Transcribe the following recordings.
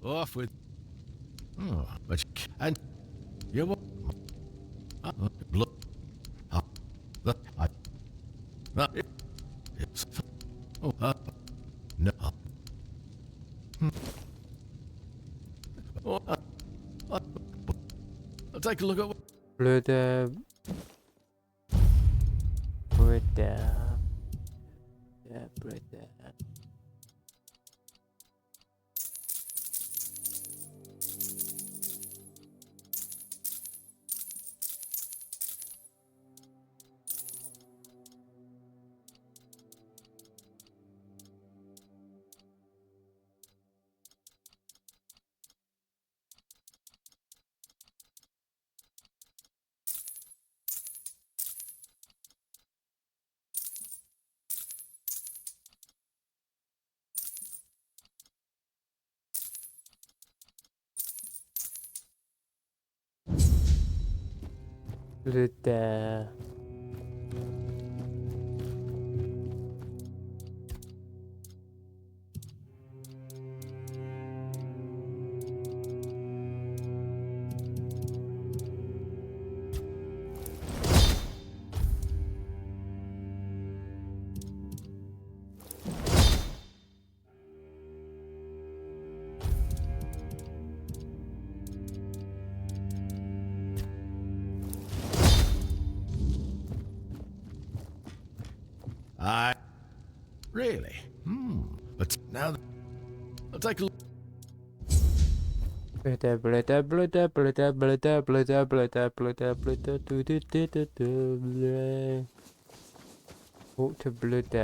off with. Oh, but and you will. Look. The I. It's. Oh, no. Oh, I'll take a look at. Blood. Yeah, bread. Blood. I. Really? But now. I'll take a look. Walk to blood.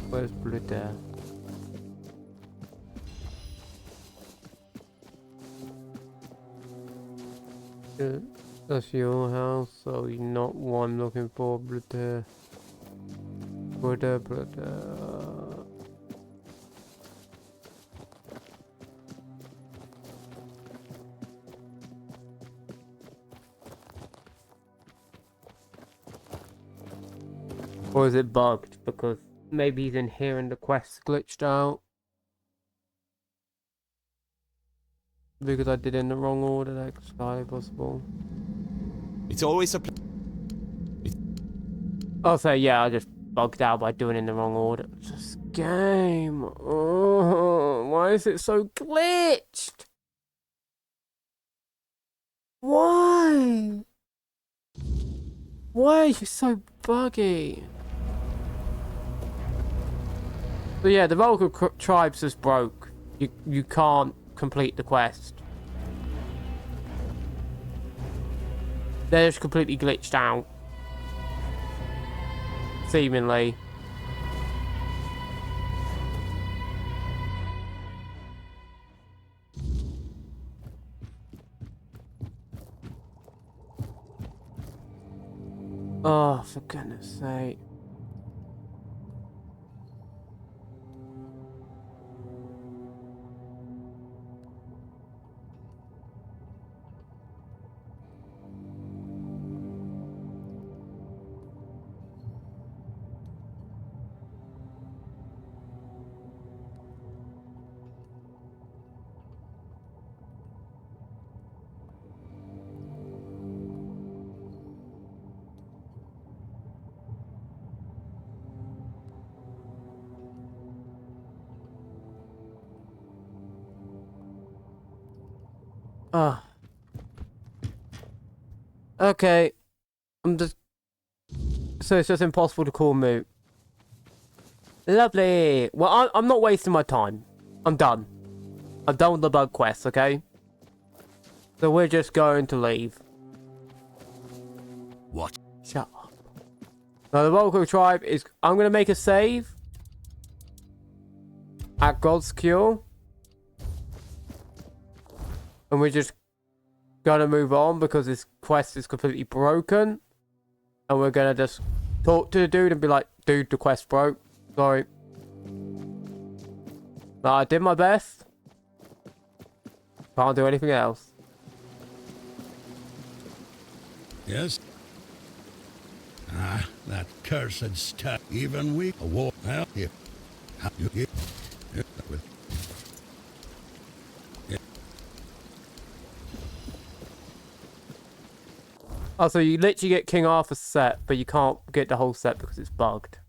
Where's blood? That's your house, so you're not what I'm looking for, blood. Or is it bugged? Because maybe he's in here and the quest glitched out. Because I did it in the wrong order, that's highly possible. It's always a. Oh, so yeah, I just bugged out by doing it in the wrong order. This game. Oh, why is it so glitched? Why? Why are you so buggy? So yeah, the local tribes just broke. You can't complete the quest. They're just completely glitched out. Seemingly. Oh, for goodness sake. Ah. Okay. I'm just... So it's just impossible to call moot. Lovely. Well, I'm not wasting my time. I'm done. I'm done with the bug quest, okay? So we're just going to leave. What? Shut up. Now the local tribe is... I'm going to make a save. At God's Cure. And we're just gonna move on because this quest is completely broken. And we're gonna just talk to the dude and be like, dude, the quest broke. Sorry. But I did my best. Can't do anything else. Yes. Ah, that cursed stuff. Even we a war. Well, here. Oh, so you literally get King Arthur's set, but you can't get the whole set because it's bugged.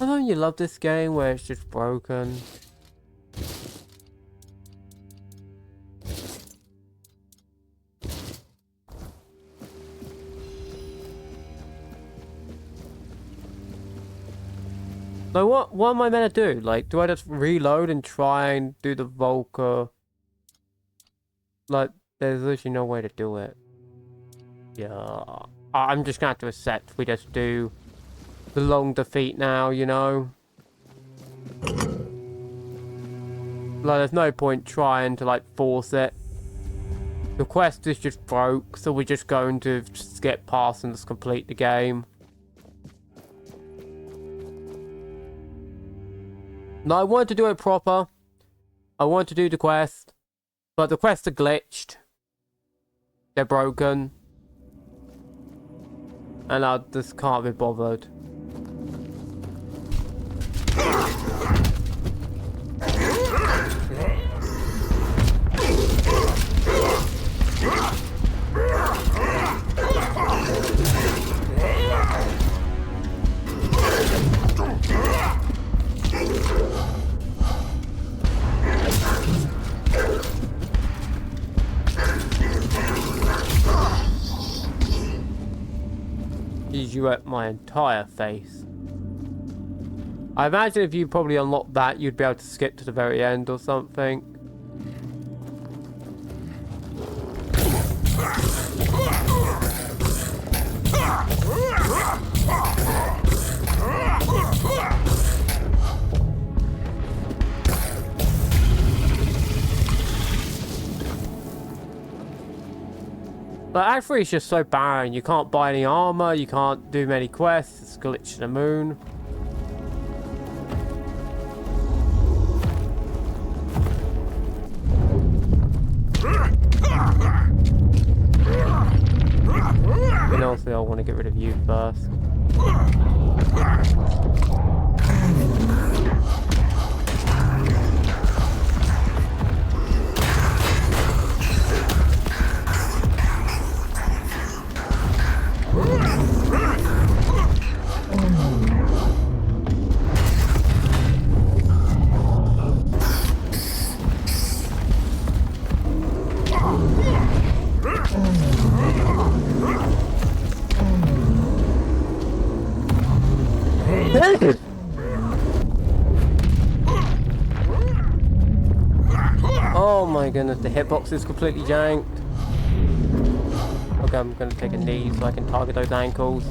I know you love this game where it's just broken. So what am I meant to do? Like, do I just reload and try and do the Volker? Like, there's literally no way to do it. Yeah, I'm just gonna have to accept we just do the long defeat now, you know? Like, there's no point trying to, like, force it. The quest is just broke, so we're just going to just get past and just complete the game. No, I wanted to do it proper. I wanted to do the quest. But the quests are glitched. They're broken. And I just can't be bothered. You at my entire face. I imagine if you probably unlocked that, you'd be able to skip to the very end or something. But Act 3 is just so barren. You can't buy any armor, you can't do many quests, it's glitch to the moon. And also I want to get rid of you first. Oh my goodness, the hitbox is completely janked. Okay, I'm gonna take a knee so I can target those ankles.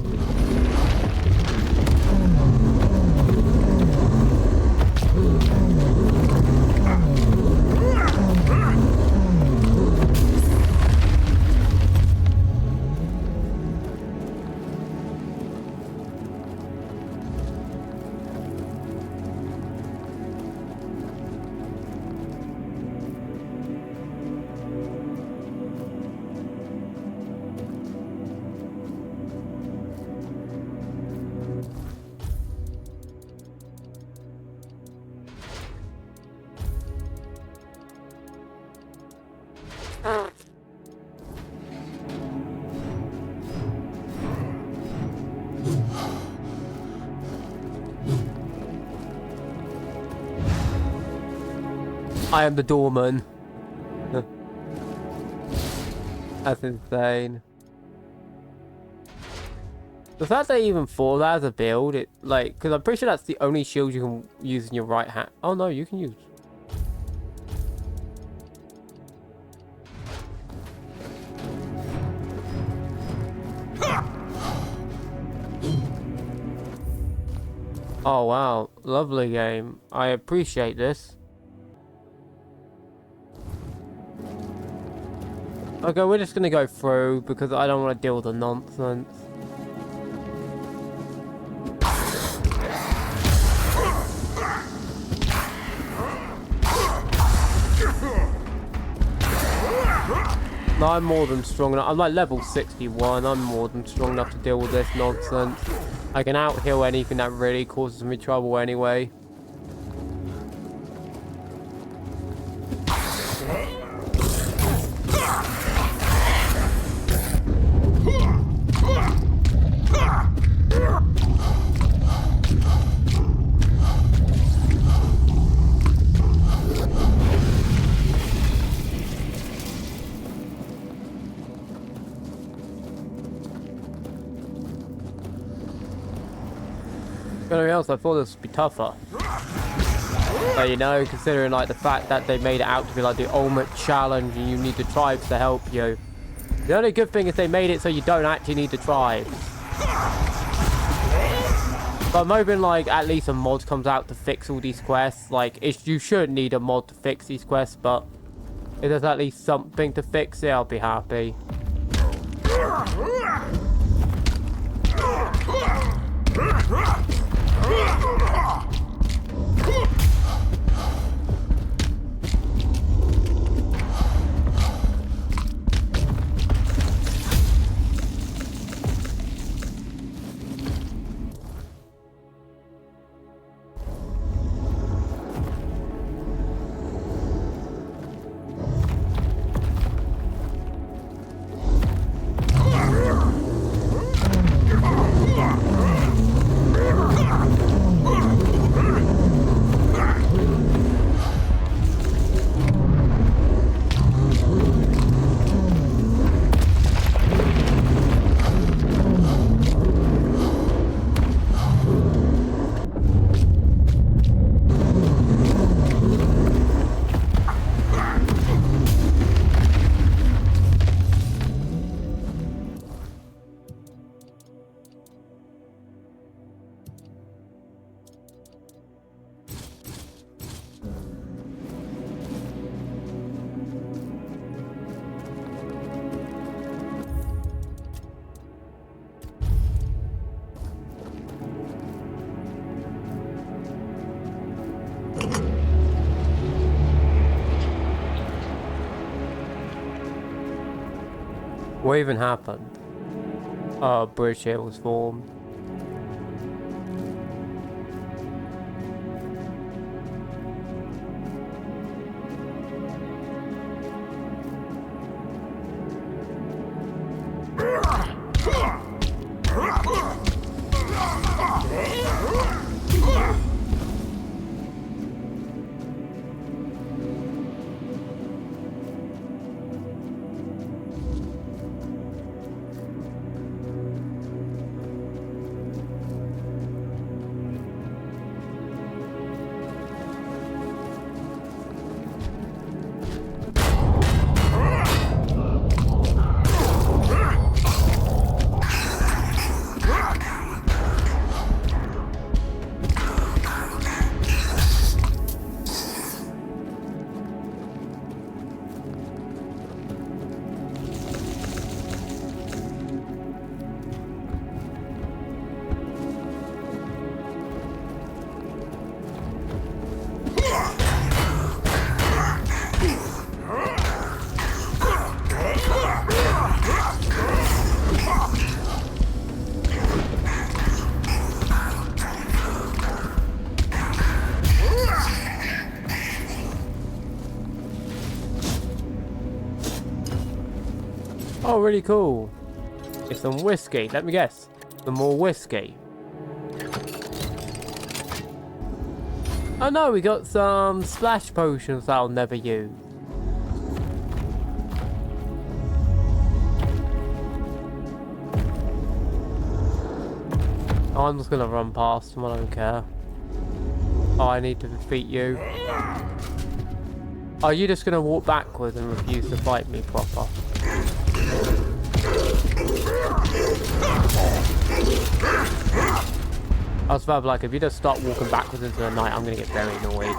I am the doorman. That's insane. The fact they even thought that as a build, it like, because I'm pretty sure that's the only shield you can use in your right hand. Oh no, you can use. Oh wow, lovely game. I appreciate this. Okay, we're just gonna go through because I don't want to deal with the nonsense. I'm more than strong enough. I'm like level 61. I'm more than strong enough to deal with this nonsense. I can out-heal anything that really causes me trouble anyway. Anything else, I thought this would be tougher. But you know, considering like the fact that they made it out to be like the ultimate challenge and you need the tribes to help you. The only good thing is they made it so you don't actually need the tribes. But I'm hoping like at least a mod comes out to fix all these quests. Like you should need a mod to fix these quests, but if there's at least something to fix it, I'll be happy. What even happened? Oh, a bridge here was formed. Oh, really cool. It's some whiskey. Let me guess. Some more whiskey. Oh no, we got some splash potions that I'll never use. Oh, I'm just gonna run past them, I don't care. Oh, I need to defeat you. Are you just gonna walk backwards and refuse to fight me proper? I was about like, if you just start walking backwards into the night, I'm gonna get very annoyed.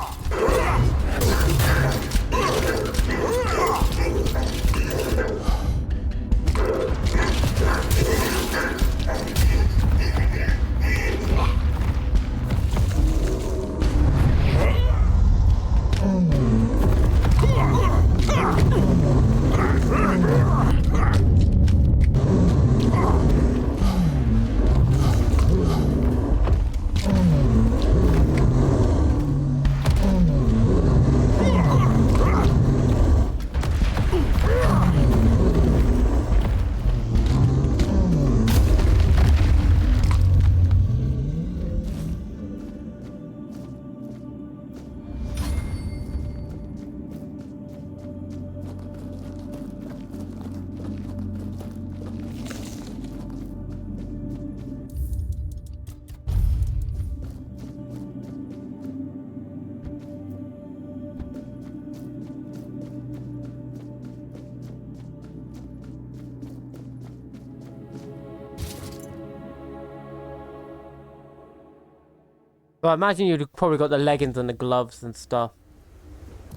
So I imagine you'd probably got the leggings and the gloves and stuff.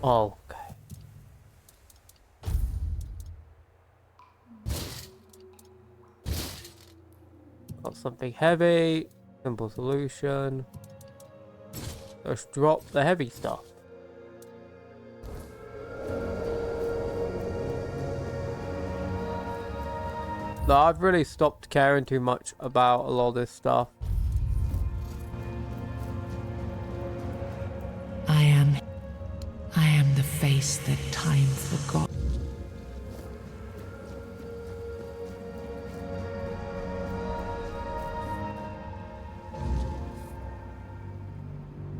Oh, okay. Got something heavy. Simple solution. Let's drop the heavy stuff. No, I've really stopped caring too much about a lot of this stuff. I am the face that time forgot.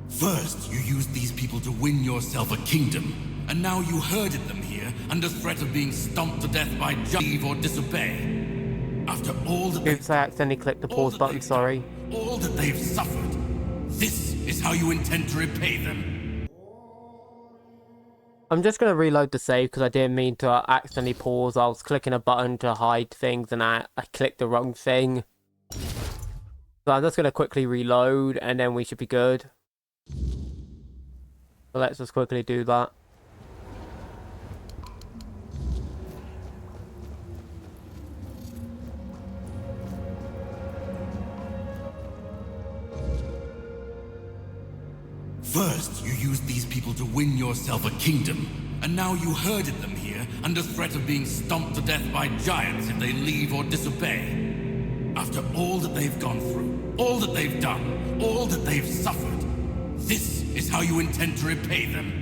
First, you used these people to win yourself a kingdom, and now you herded them here under threat of being stomped to death by leave or disobey. After all that Oops, I accidentally clicked the pause button, sorry. all that they've suffered, this is how you intend to repay them. I'm just going to reload the save because I didn't mean to accidentally pause. I was clicking a button to hide things and I clicked the wrong thing. So I'm just going to quickly reload and then we should be good. So let's just quickly do that. First, you used these people to win yourself a kingdom, and now you herded them here under threat of being stomped to death by giants if they leave or disobey. After all that they've gone through, all that they've done, all that they've suffered, this is how you intend to repay them.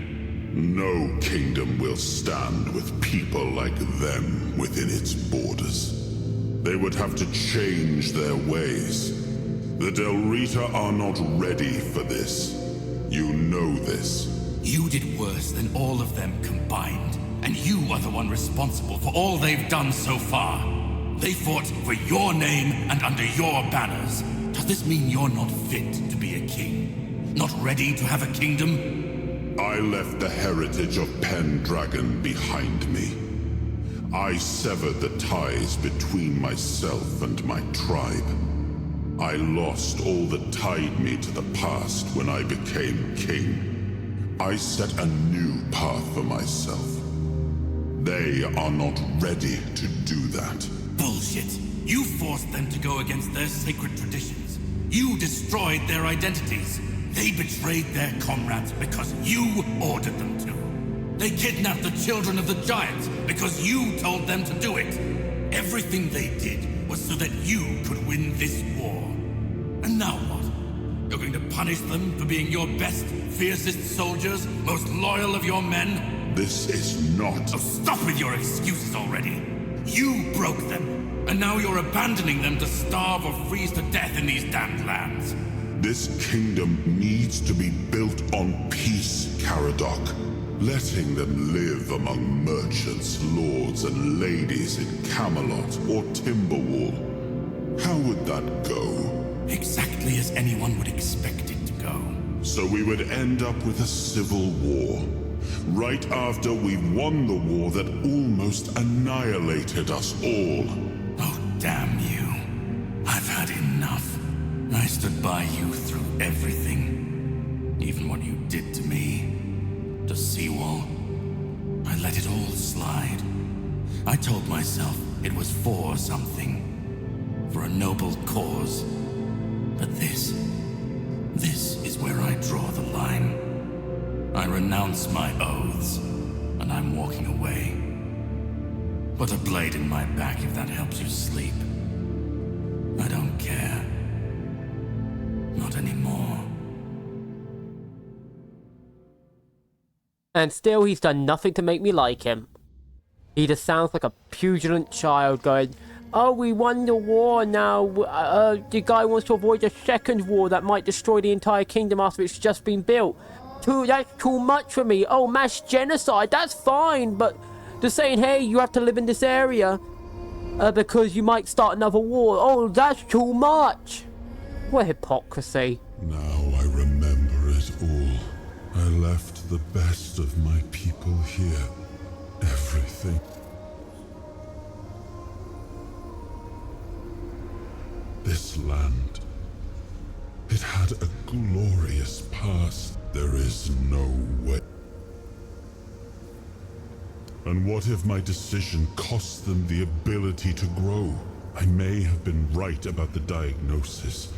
No kingdom will stand with people like them within its borders. They would have to change their ways. The Del Rita are not ready for this. You know this. You did worse than all of them combined, and you are the one responsible for all they've done so far. They fought for your name and under your banners. Does this mean you're not fit to be a king? Not ready to have a kingdom? I left the heritage of Pendragon behind me. I severed the ties between myself and my tribe. I lost all that tied me to the past when I became king. I set a new path for myself. They are not ready to do that. Bullshit. You forced them to go against their sacred traditions. You destroyed their identities. They betrayed their comrades because you ordered them to. They kidnapped the children of the giants because you told them to do it. Everything they did was so that you could win this war. And now what? You're going to punish them for being your best, fiercest soldiers, most loyal of your men? This is not... Oh, stop with your excuses already. You broke them, and now you're abandoning them to starve or freeze to death in these damned lands. This kingdom needs to be built on peace, Caradoc. Letting them live among merchants, lords, and ladies in Camelot or Timberwall. How would that go? Exactly as anyone would expect it to go. So we would end up with a civil war. Right after we won the war that almost annihilated us all. Oh, damn you. I've had enough. I stood by you through everything. Even what you did to me. To Seawall. I let it all slide. I told myself it was for something. For a noble cause. But this is where I draw the line. I renounce my oaths, and I'm walking away. Put a blade in my back if that helps you sleep. I don't care. Not anymore. And still, he's done nothing to make me like him. He just sounds like a petulant child going, oh, we won the war now. The guy wants to avoid a second war that might destroy the entire kingdom after it's just been built. That's too much for me. Oh, mass genocide, that's fine. But just saying, hey, you have to live in this area because you might start another war. Oh, that's too much. What hypocrisy. Now I remember it all. I left the best of my people here. Everything. This land. It had a glorious past. There is no way. And what if my decision cost them the ability to grow? I may have been right about the diagnosis,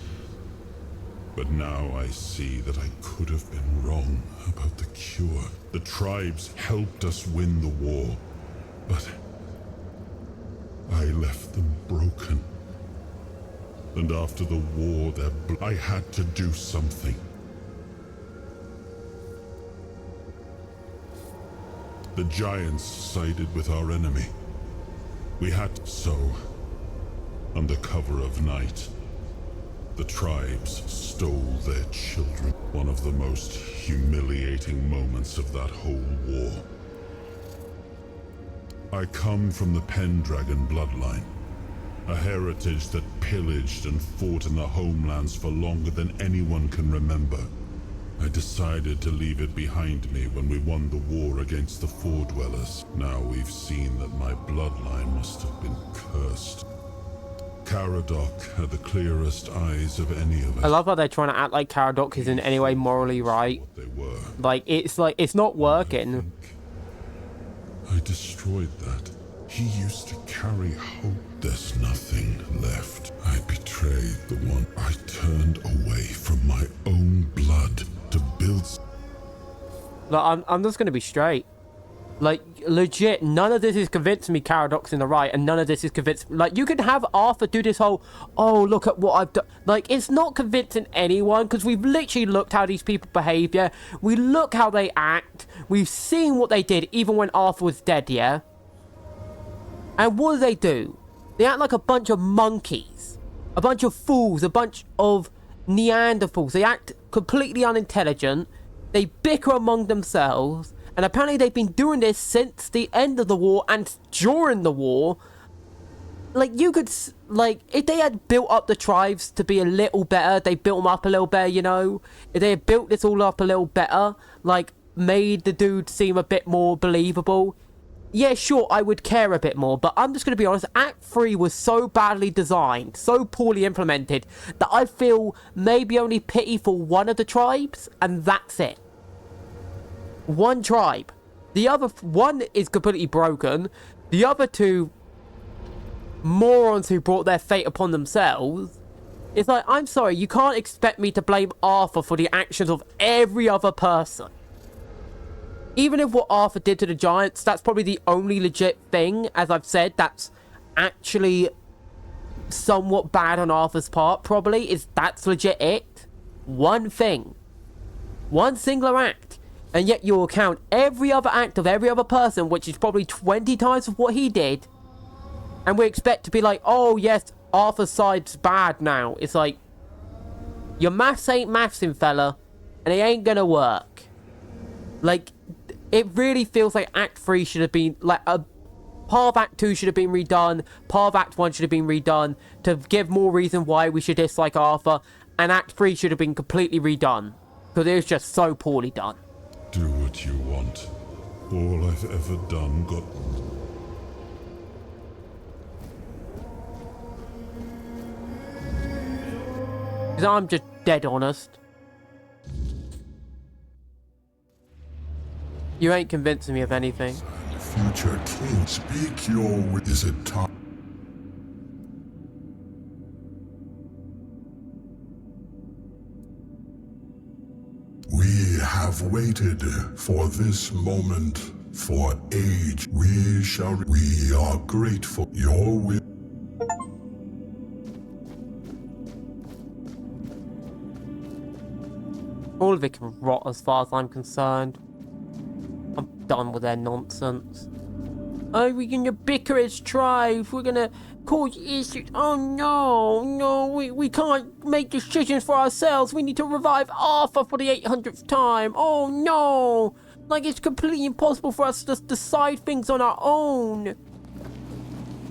but now I see that I could have been wrong about the cure. The tribes helped us win the war, but I left them broken. And after the war, I had to do something. The giants sided with our enemy. We had to. So, under cover of night, the tribes stole their children. One of the most humiliating moments of that whole war. I come from the Pendragon bloodline, a heritage that pillaged and fought in the homelands for longer than anyone can remember. I decided to leave it behind me when we won the war against the Four Dwellers. Now we've seen that my bloodline must have been cursed. Caradoc had the clearest eyes of any of us. I love how they're trying to act like Caradoc is in any way morally right. What they were. Like, it's not working. I destroyed that. He used to carry hope. There's nothing left. I betrayed the one. I turned away from my own blood to build. Like, I'm just gonna be straight. Like, legit, none of this is convincing me Caradoc's in the right, and none of this is convincing. Like, you can have Arthur do this whole, oh, look at what I've done. Like, it's not convincing anyone, because we've literally looked how these people behave, yeah? We look how they act. We've seen what they did, even when Arthur was dead, yeah? And what do? They act like a bunch of monkeys. A bunch of fools. A bunch of Neanderthals. They act completely unintelligent. They bicker among themselves. And apparently they've been doing this since the end of the war and during the war. Like, you could, like, if they had built up the tribes to be a little better, they built them up a little better, you know? If they had built this all up a little better, like, made the dude seem a bit more believable, yeah, sure, I would care a bit more. But I'm just going to be honest, Act 3 was so badly designed, so poorly implemented, that I feel maybe only pity for one of the tribes, and that's it. One tribe. The other one is completely broken. The other two morons who brought their fate upon themselves. It's like, I'm sorry, you can't expect me to blame Arthur for the actions of every other person. Even if what Arthur did to the giants, that's probably the only legit thing, as I've said, that's actually somewhat bad on Arthur's part, probably, is that's legit it. One thing. One singular act. And yet you'll count every other act of every other person, which is probably 20 times of what he did. And we expect to be like, oh yes, Arthur's side's bad now. It's like, your maths ain't mathsing, fella. And it ain't gonna work. Like, it really feels like Act 3 should have been, like, part of Act 2 should have been redone. Part of Act 1 should have been redone. To give more reason why we should dislike Arthur. And Act 3 should have been completely redone. Because it was just so poorly done. Do what you want. All I've ever done got... Because I'm just dead honest. You ain't convincing me of anything. Future king, speak your... Is it time? We have waited for this moment for age. We are grateful. Your will. All of it can rot as far as I'm concerned. I'm done with their nonsense. Oh, we're gonna bicker as tribes. We're gonna cause issues. Oh no, we can't make decisions for ourselves. We need to revive Arthur for the 800th time. Oh no, like it's completely impossible for us to just decide things on our own.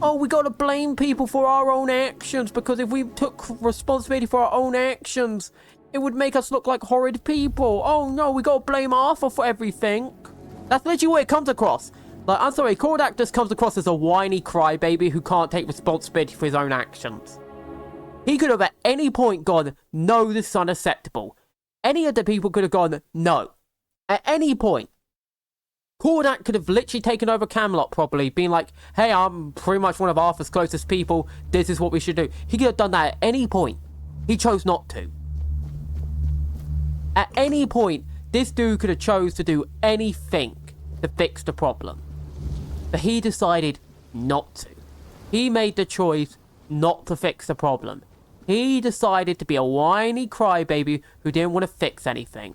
Oh, we gotta blame people for our own actions, because if we took responsibility for our own actions, it would make us look like horrid people. Oh no, we gotta blame Arthur for everything. That's literally what it comes across. Like, I'm sorry, Kordak just comes across as a whiny crybaby who can't take responsibility for his own actions. He could have at any point gone, no, this is unacceptable. Any of the people could have gone, no. At any point. Kordak could have literally taken over Camelot probably, being like, hey, I'm pretty much one of Arthur's closest people. This is what we should do. He could have done that at any point. He chose not to. At any point, this dude could have chose to do anything to fix the problem. But he decided not to. He made the choice not to fix the problem. He decided to be a whiny crybaby who didn't want to fix anything.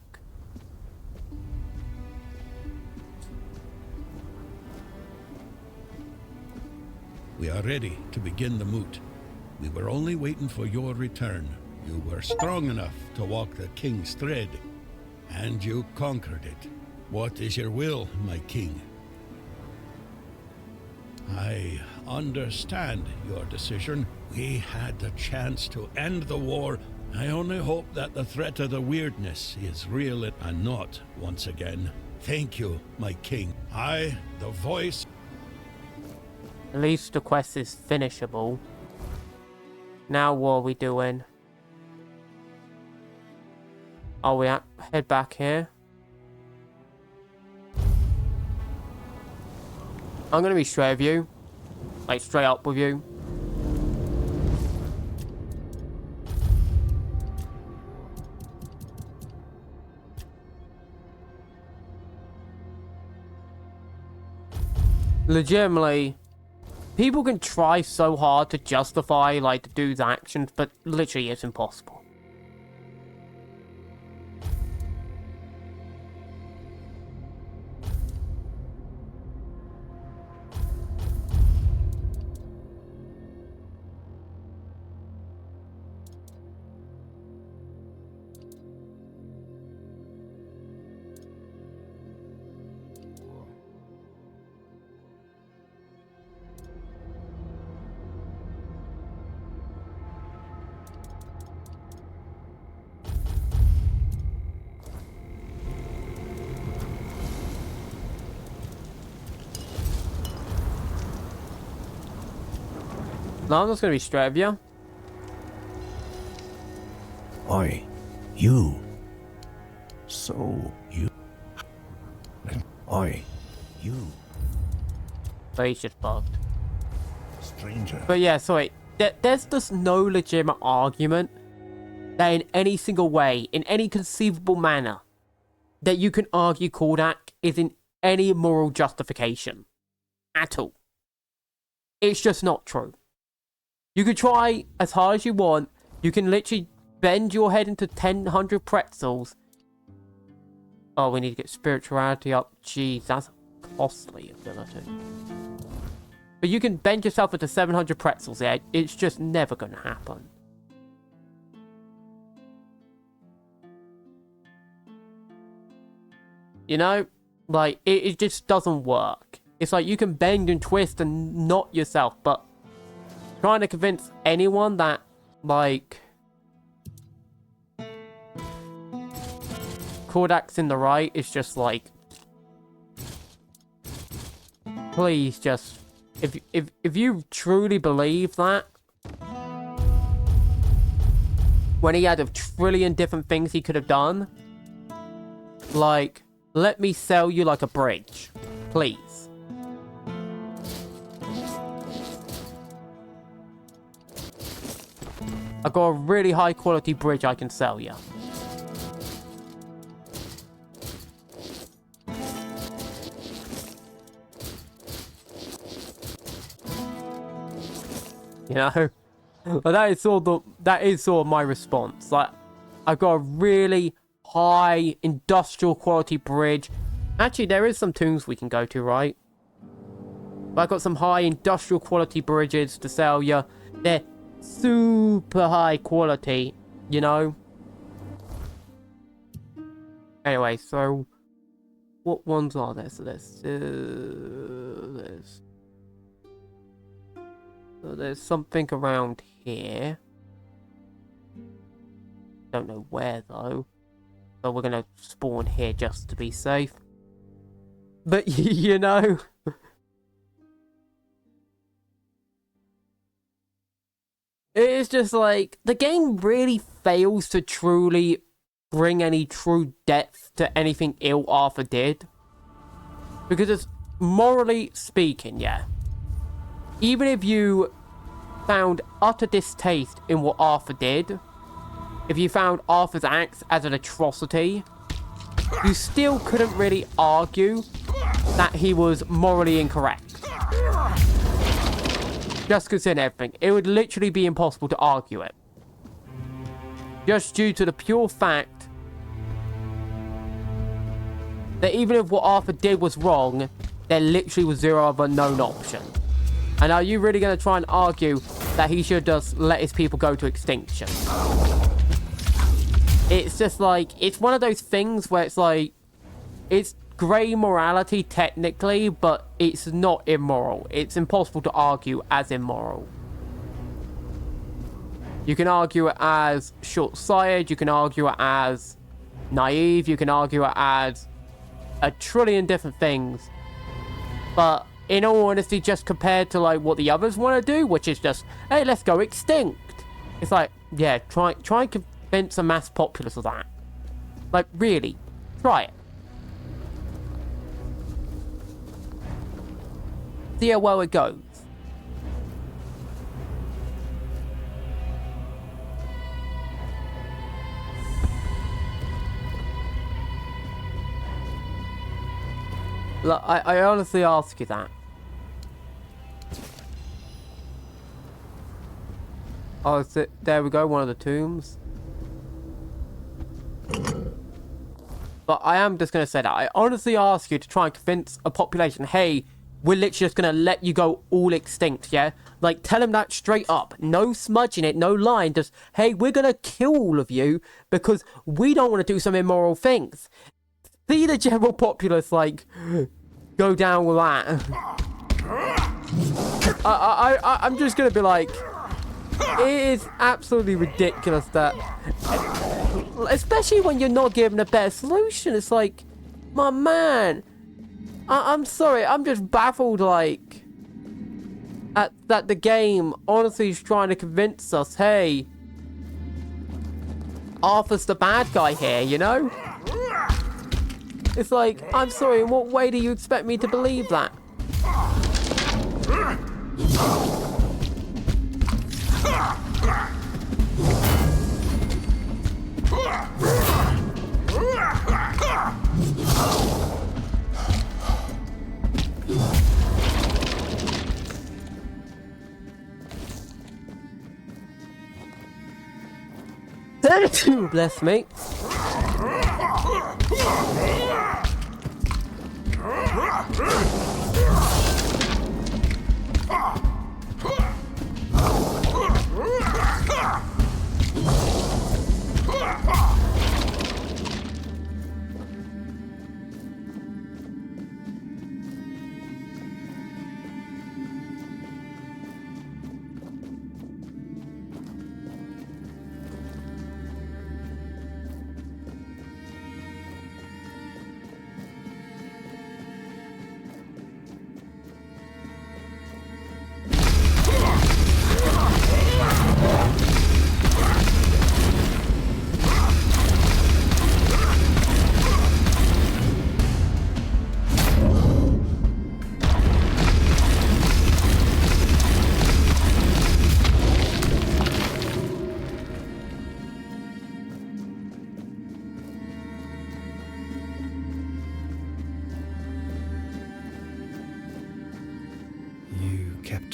We are ready to begin the moot. We were only waiting for your return. You were strong enough to walk the king's thread, and you conquered it. What is your will, my king? I understand your decision. We had the chance to end the war. I only hope that the threat of the weirdness is real and not once again. Thank you, my king. I, the voice... At least the quest is finishable. Now what are we doing? Oh, we head back here. I'm gonna be straight with you. Like, straight up with you. Legitimately, people can try so hard to justify, like, the dude's actions, but literally it's impossible. No, I'm just gonna be straight with you. Oi, you. So, you. Oi, you. So he's just bugged. Stranger. But yeah, sorry. There's just no legitimate argument that in any single way, in any conceivable manner, that you can argue Kordak is in any moral justification. At all. It's just not true. You can try as hard as you want. You can literally bend your head into 100 pretzels. Oh, we need to get spirituality up. Jeez, that's a costly ability. But you can bend yourself into 700 pretzels, yeah? It's just never going to happen. You know? Like, it just doesn't work. It's like you can bend and twist and knot yourself, but trying to convince anyone that, like, Kordak's in the right is just like, please just, if you truly believe that, when he had a trillion different things he could have done, like, let me sell you like a bridge, please. I've got a really high quality bridge I can sell you. You know? But that is sort of my response. Like, I've got a really high industrial quality bridge. Actually, there is some tombs we can go to, right? But I've got some high industrial quality bridges to sell you. They're super high quality, you know? Anyway, so what ones are there? So there's something around here. Don't know where though. So we're gonna spawn here just to be safe. But you know, it's just like, the game really fails to truly bring any true depth to anything ill Arthur did. Because it's morally speaking, yeah. Even if you found utter distaste in what Arthur did, if you found Arthur's acts as an atrocity, you still couldn't really argue that he was morally incorrect. Just consider everything. It would literally be impossible to argue it. Just due to the pure fact that even if what Arthur did was wrong, there literally was zero other known option. And are you really going to try and argue that he should just let his people go to extinction? It's just like, it's one of those things where it's like, it's grey morality technically, but it's not immoral. It's impossible to argue as immoral. You can argue it as short-sighted, you can argue it as naive, you can argue it as a trillion different things. But in all honesty, just compared to like what the others want to do, which is just, hey, let's go extinct. It's like, yeah, try and convince a mass populace of that. Like, really, try it. See how well it goes. Look, I honestly ask you that. Oh, there we go, one of the tombs. But I am just going to say that. I honestly ask you to try and convince a population, hey, we're literally just going to let you go all extinct, yeah? Like, tell them that straight up. No smudging it, no lying. Just, hey, we're going to kill all of you because we don't want to do some immoral things. See the general populace, like, go down with that. I'm just going to be like, it is absolutely ridiculous that, especially when you're not given a better solution. It's like, my man, I'm sorry, I'm just baffled, like, that the game honestly is trying to convince us, hey, Arthur's the bad guy here, you know? It's like, I'm sorry, in what way do you expect me to believe that? Bless me.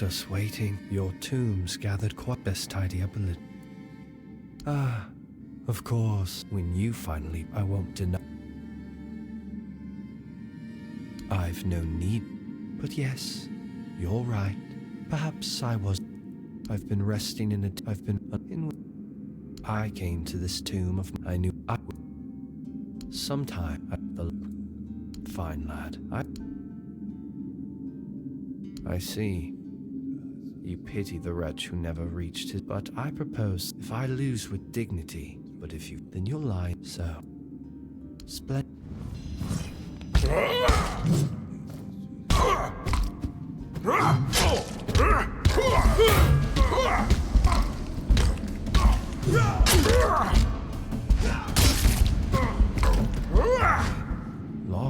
Us waiting, your tombs gathered quite best tidy up a little. Ah, of course, when you finally, I won't deny. I've no need, but yes, you're right. Perhaps I was. I've been resting in a. I've been in. I came to this tomb of. I knew I would. Sometime at the. Fine lad. I see. You pity the wretch who never reached it, but I propose, if I lose with dignity, but if you, then you'll lie, so. Split.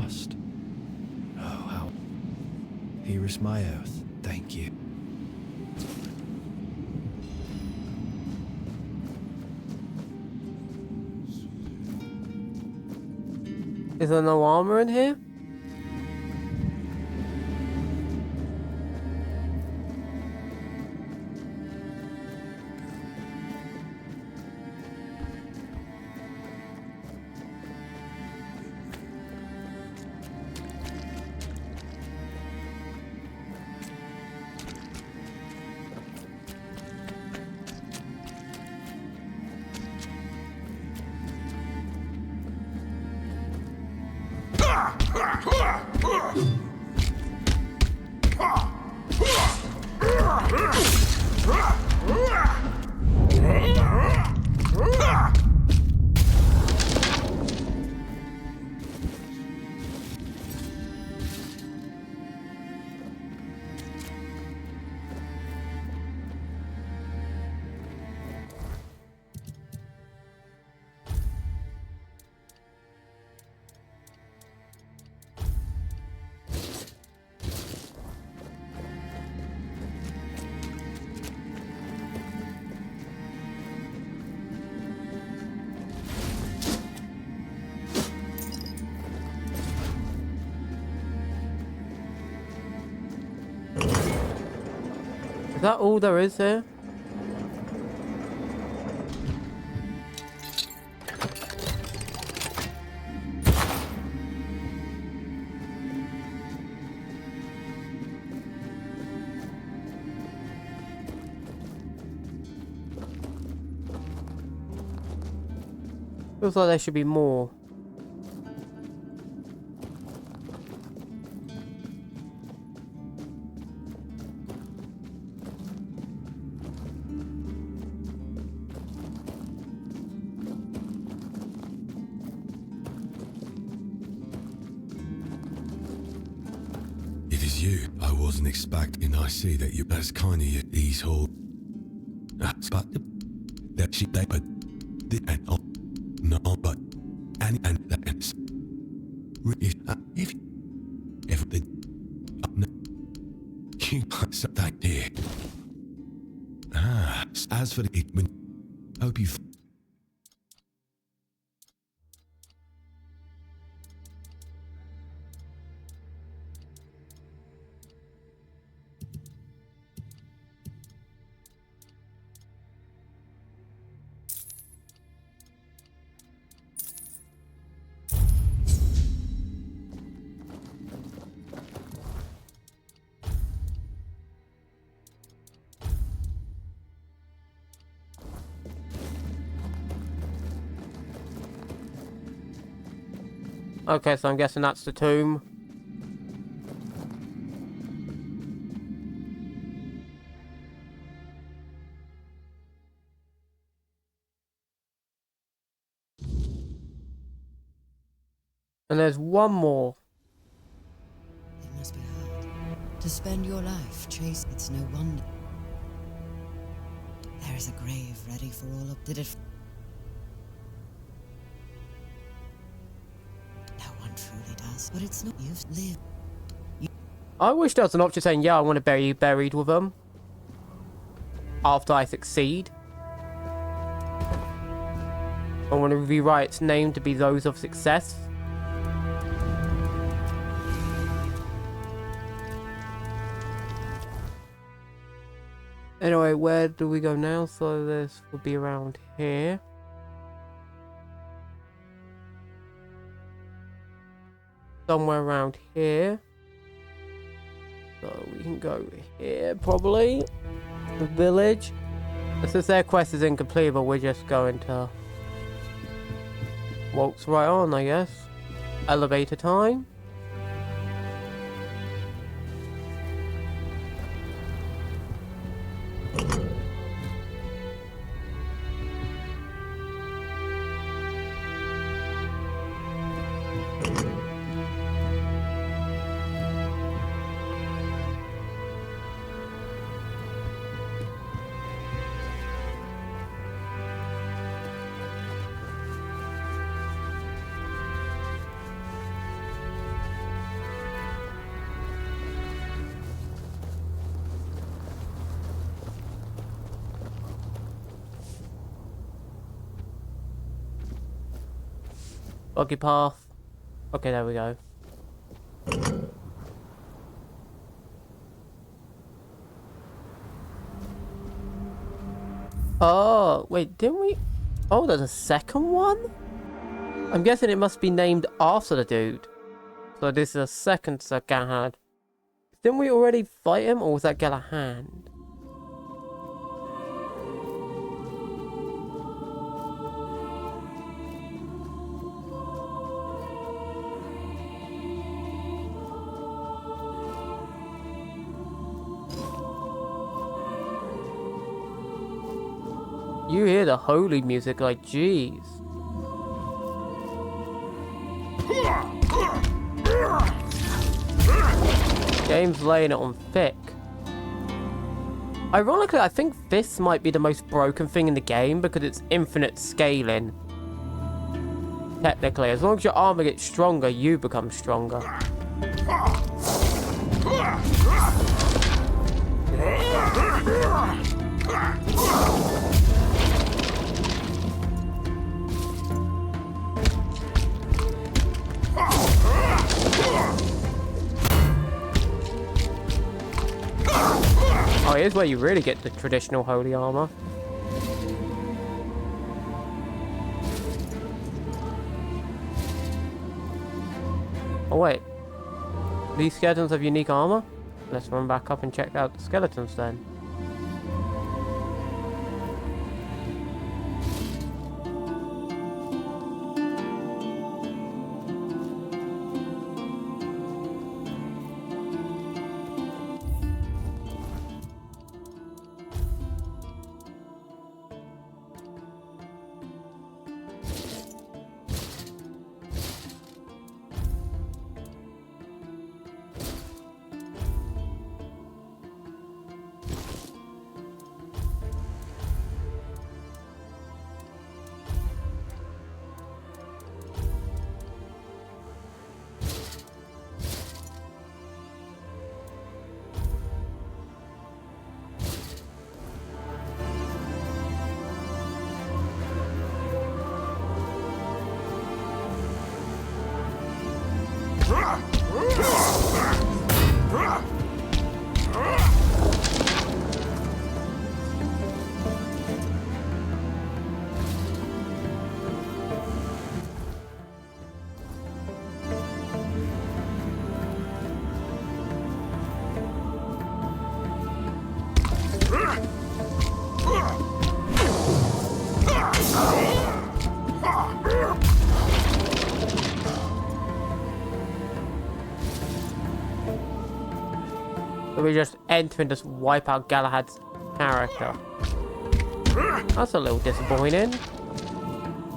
lost. Oh, how. Here is my oath. Thank you. Is there no armor in here? Is that all there is here? Feels like there should be more. It is you. I wasn't expecting. I see that you. That's kind of you. These whole. That's but that she they but the and oh no but and that's if the no you so that here. As for the when hope you. Okay, so I'm guessing that's the tomb. And there's one more. It must be hard to spend your life chasing. It's no wonder. There is a grave ready for all of. Did it? Truly does, but it's not. You've lived. I wish there was an option saying, yeah, I want to bury you buried with them after I succeed. I want to rewrite its name to be those of success. Anyway, where do we go now? So this will be around here. Somewhere around here. So we can go here, probably. The village. Since their quest is incomplete, but we're just going to waltz right on, I guess. Elevator time. Buggy path. Okay, there we go. Oh, wait, didn't we? Oh, there's a second one? I'm guessing it must be named after the dude. So this is a second Sir Galahad. Didn't we already fight him, or was that Galahad? You hear the holy music like, jeez. Game's laying it on thick. Ironically, I think this might be the most broken thing in the game because it's infinite scaling. Technically, as long as your armor gets stronger, you become stronger. Oh, here's where you really get the traditional holy armor. Oh wait, these skeletons have unique armor? Let's run back up and check out the skeletons then. So we just enter and just wipe out Galahad's character. That's a little disappointing.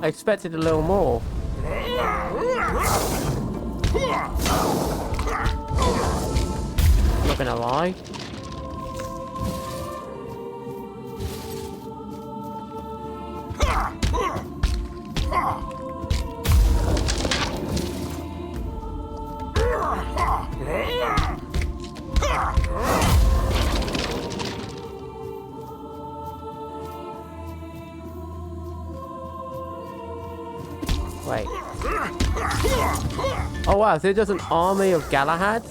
I expected a little more. Not gonna lie. Wait. Oh wow, so there's an army of Galahads?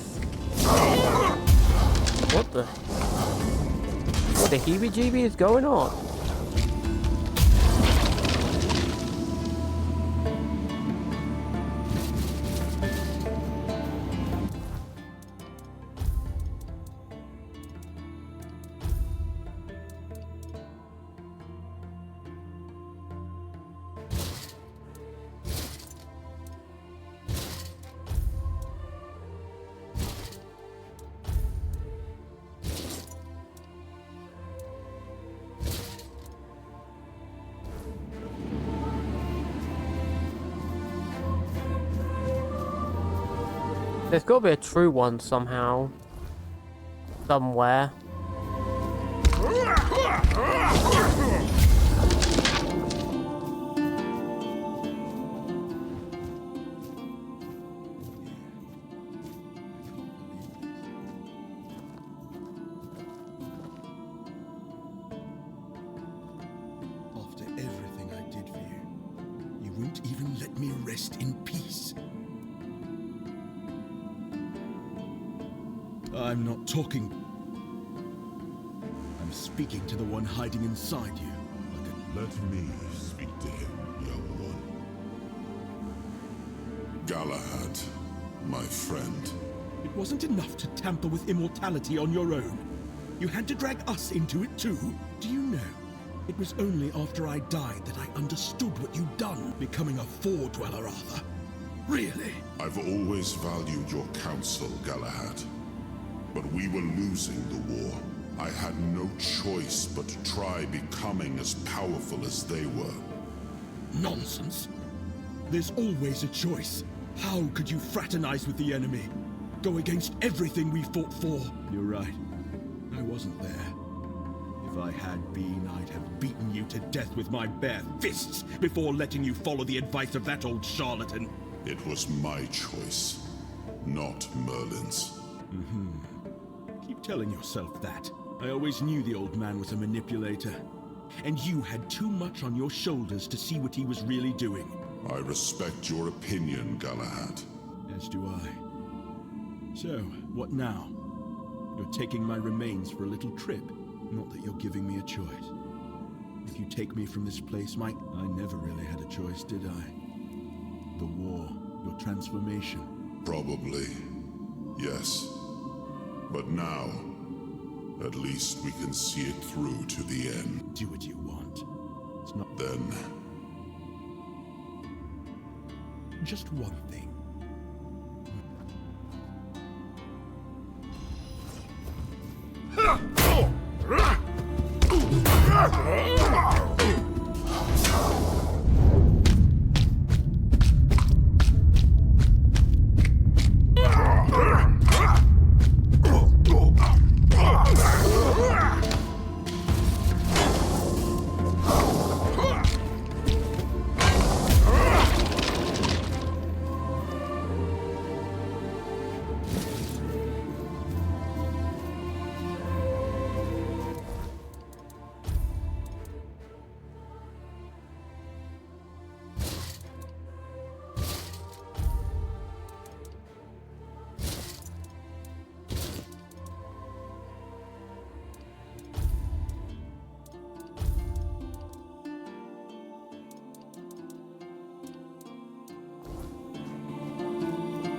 What the heebie-jeebie is going on? There's got to be a true one somehow. Somewhere. After everything I did for you, you won't even let me rest. rest in peace. I'm not talking. I'm speaking to the one hiding inside you. Let me speak to him, young one. Galahad, my friend. It wasn't enough to tamper with immortality on your own. You had to drag us into it too. Do you know? It was only after I died that I understood what you'd done, becoming a Four-Dweller, Arthur. Really? I've always valued your counsel, Galahad. But we were losing the war. I had no choice but to try becoming as powerful as they were. Nonsense. There's always a choice. How could you fraternize with the enemy? Go against everything we fought for? You're right. I wasn't there. If I had been, I'd have beaten you to death with my bare fists before letting you follow the advice of that old charlatan. It was my choice, not Merlin's. Keep telling yourself that. I always knew the old man was a manipulator. And you had too much on your shoulders to see what he was really doing. I respect your opinion, Galahad. As do I. So, what now? You're taking my remains for a little trip. Not that you're giving me a choice. If you take me from this place, I never really had a choice, did I? The war, your transformation. Probably, yes. But now, at least we can see it through to the end. Do what you want. It's not... Then... Just one thing.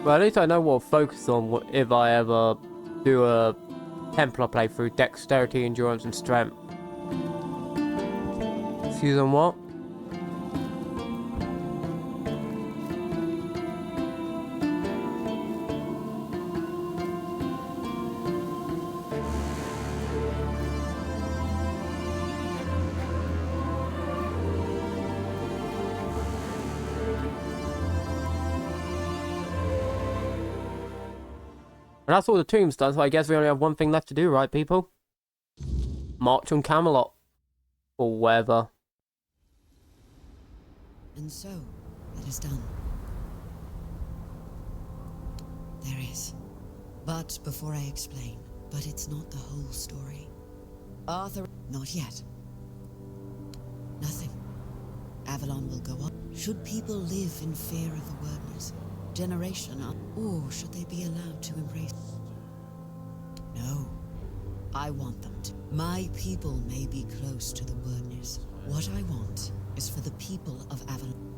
Well, at least I know what to focus on if I ever do a Templar playthrough. Dexterity, endurance, and strength. Excuse on what? And that's all the tomb's done, so I guess we only have one thing left to do, right, people? March on Camelot. Or wherever. And so, it is done. There is. But before I explain, but it's not the whole story. Arthur, not yet. Nothing. Avalon will go on. Should people live in fear of the wordness? Generation up, or should they be allowed to embrace? No, I want them to. My people may be close to the wordness. What I want is for the people of Avalon.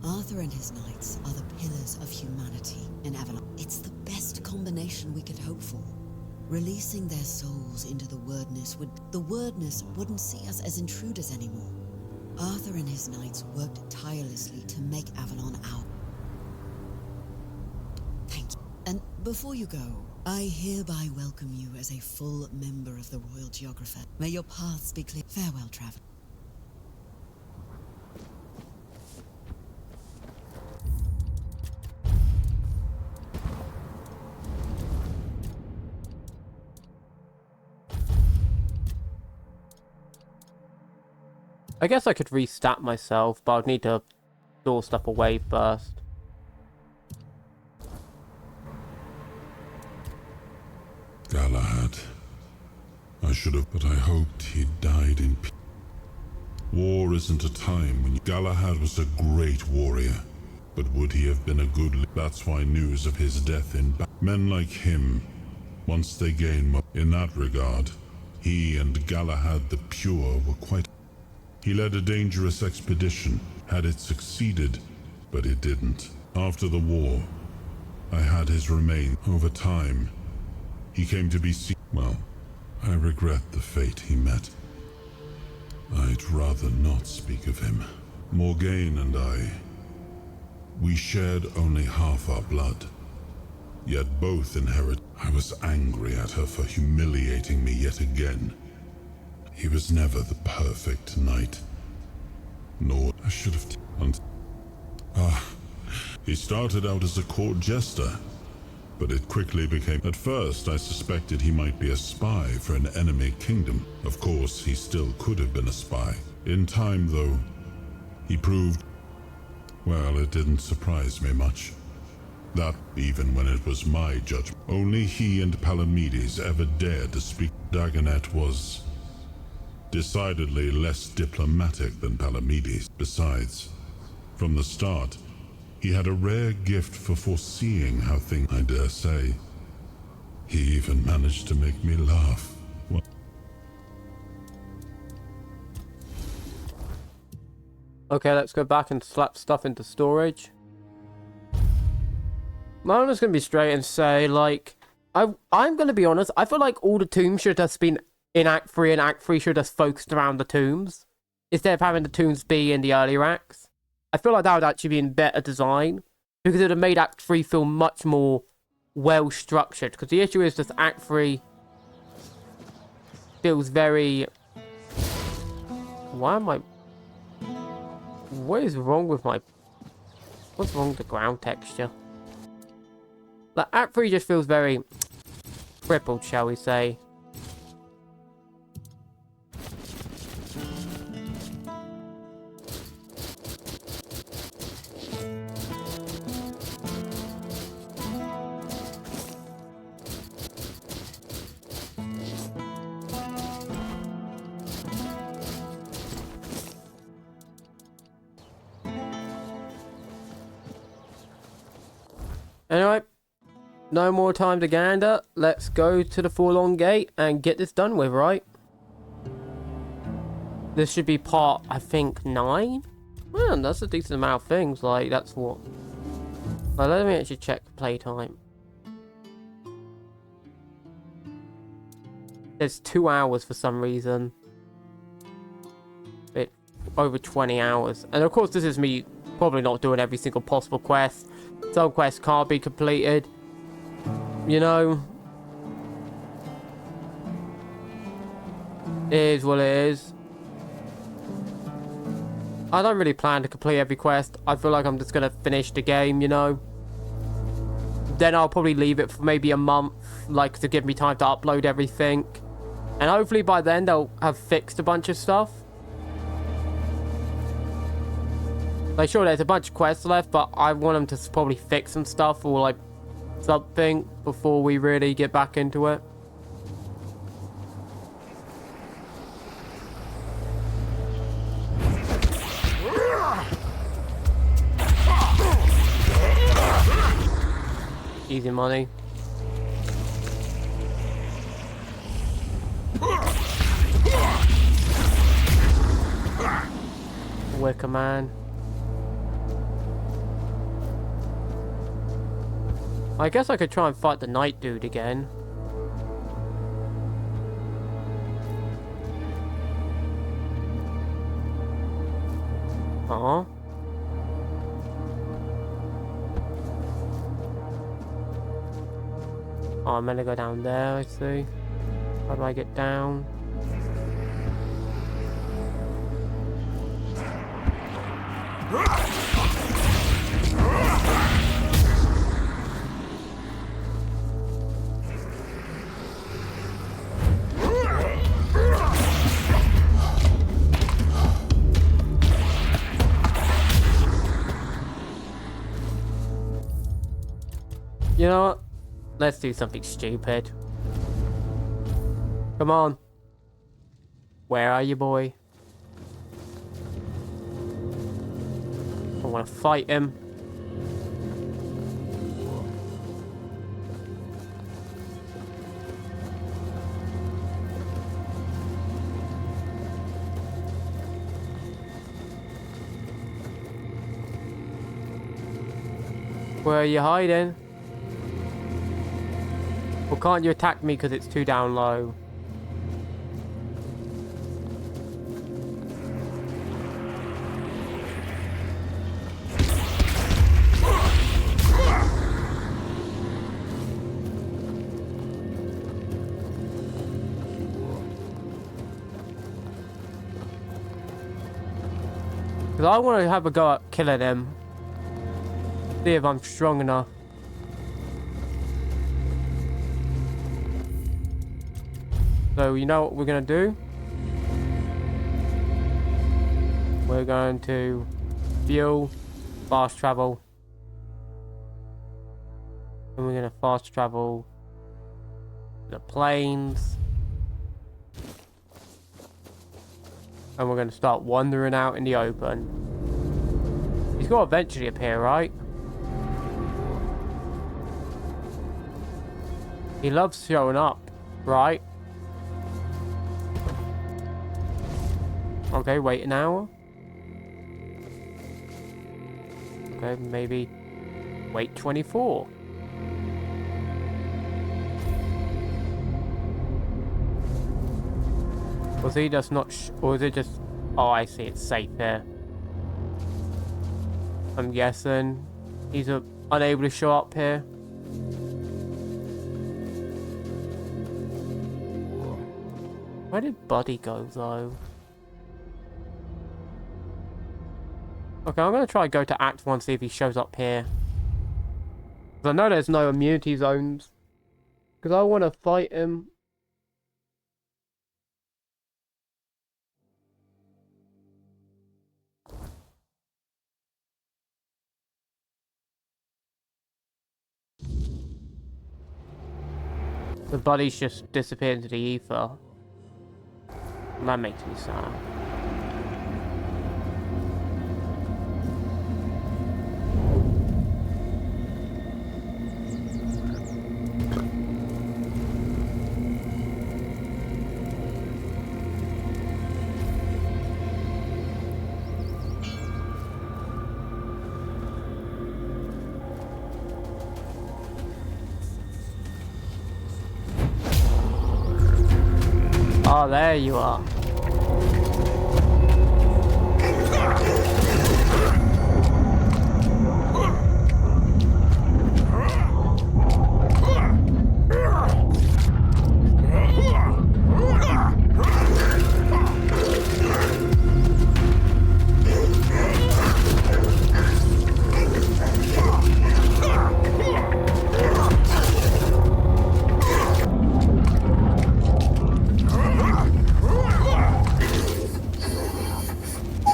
Arthur and his knights are the pillars of humanity in Avalon. It's the best combination we could hope for. Releasing their souls into the wordness wouldn't see us as intruders anymore. Arthur and his knights worked tirelessly to make Avalon our. Thank you. And before you go, I hereby welcome you as a full member of the Royal Geographer. May your paths be clear. Farewell, traveler. I guess I could restat myself, but I'd need to store stuff away first. Galahad. I should have, but I hoped he'd died in peace. War isn't a time when Galahad was a great warrior. But would he have been a good That's why news of his death in men like him, once they gain in that regard, he and Galahad the Pure were quite... He led a dangerous expedition, had it succeeded, but it didn't. After the war, I had his remains. Over time, he came to be well, I regret the fate he met. I'd rather not speak of him. Morgaine and I, we shared only half our blood, yet both inherit. I was angry at her for humiliating me yet again. He was never the perfect knight, nor I should have... He started out as a court jester, but it quickly became... At first, I suspected he might be a spy for an enemy kingdom. Of course, he still could have been a spy. In time, though, he proved... Well, it didn't surprise me much. That, even when it was my judgment. Only he and Palamedes ever dared to speak. Dagonet was decidedly less diplomatic than Palamedes. Besides, from the start, he had a rare gift for foreseeing how things... I dare say, he even managed to make me laugh. Okay, let's go back and slap stuff into storage. I'm just gonna be straight and say, like, I'm gonna be honest, I feel like all the tombs should have been in Act 3, and Act 3 should have focused around the tombs, instead of having the tombs be in the earlier acts. I feel like that would actually be in better design, because it would have made Act 3 feel much more well-structured, because the issue is just Act 3 feels very... Why am I... What is wrong with my... What's wrong with the ground texture? Like, Act 3 just feels very crippled, shall we say. Anyway, no more time to gander. Let's go to the Forlorn Gate and get this done with, right? This should be part, I think, 9? Man, that's a decent amount of things. Like, that's what... Well, let me actually check playtime. There's 2 hours for some reason. Bit over 20 hours. And of course, this is me probably not doing every single possible quest. Some quests can't be completed. You know, it is what it is. I don't really plan to complete every quest. I feel like I'm just gonna finish the game, you know. Then I'll probably leave it for maybe a month, like, to give me time to upload everything. And hopefully by then they'll have fixed a bunch of stuff. Like, sure, there's a bunch of quests left, but I want them to probably fix some stuff or, like, something before we really get back into it. Easy money. Wicker Man. I guess I could try and fight the night dude again. Oh, I'm gonna go down there, I see. How do I get down? You know what? Let's do something stupid. Come on. Where are you, boy? I want to fight him. Where are you hiding? Or can't you attack me because it's too down low? Because I want to have a go at killing him. See if I'm strong enough. So you know what we're going to do? We're going to fuel, fast travel. And we're going to fast travel the plains. And we're going to start wandering out in the open. He's got to eventually appear, right? He loves showing up, right? Okay, wait an hour. Okay, maybe wait 24. Was he just not or is it just... Oh, I see, it's safe here. I'm guessing he's unable to show up here. Where did Buddy go, though? Okay, I'm going to try to go to Act 1, see if he shows up here. Because I know there's no immunity zones. Because I want to fight him. The Buddy's just disappeared into the ether. That makes me sad. Oh, there you are.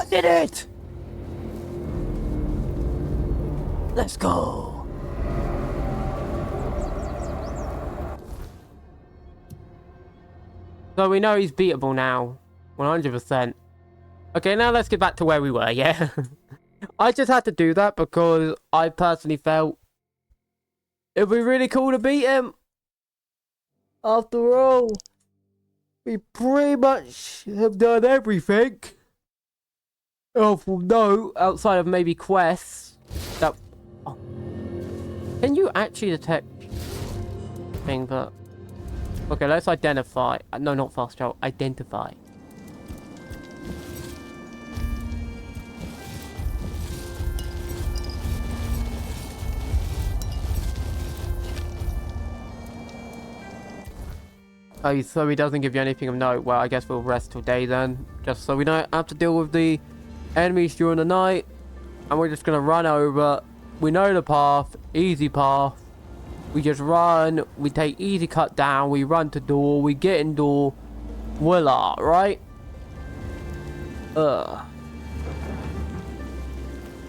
Did it! Let's go. So we know he's beatable now. 100%. Okay, now let's get back to where we were, yeah? I just had to do that because I personally felt it'd be really cool to beat him. After all, we pretty much have done everything. Oh, no, outside of maybe quests that... Oh. Can you actually detect thing that... Okay, let's identify. No, not fast travel. Identify. Oh, so he doesn't give you anything of note. Well, I guess we'll rest today then. Just so we don't have to deal with the enemies during the night. And we're just going to run over. We know the path. Easy path. We just run. We take easy cut down. We run to door. We get in door. Voila, right?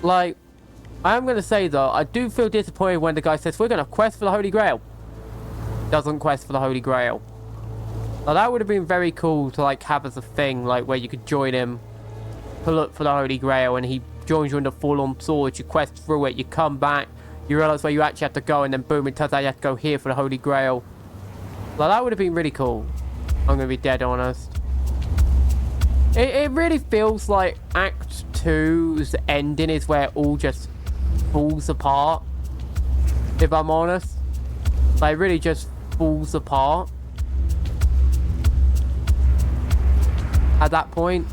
Like, I am going to say though, I do feel disappointed when the guy says, we're going to quest for the Holy Grail. Doesn't quest for the Holy Grail. Now that would have been very cool to like have as a thing, like where you could join him to look for the Holy Grail and he joins you in the full-on sword, you quest through it, you come back, you realise where you actually have to go, and then boom, it turns out you have to go here for the Holy Grail. Like that would have been really cool. I'm gonna be dead honest. It really feels like Act 2's ending is where it all just falls apart. if I'm honest. Like, it really just falls apart at that point.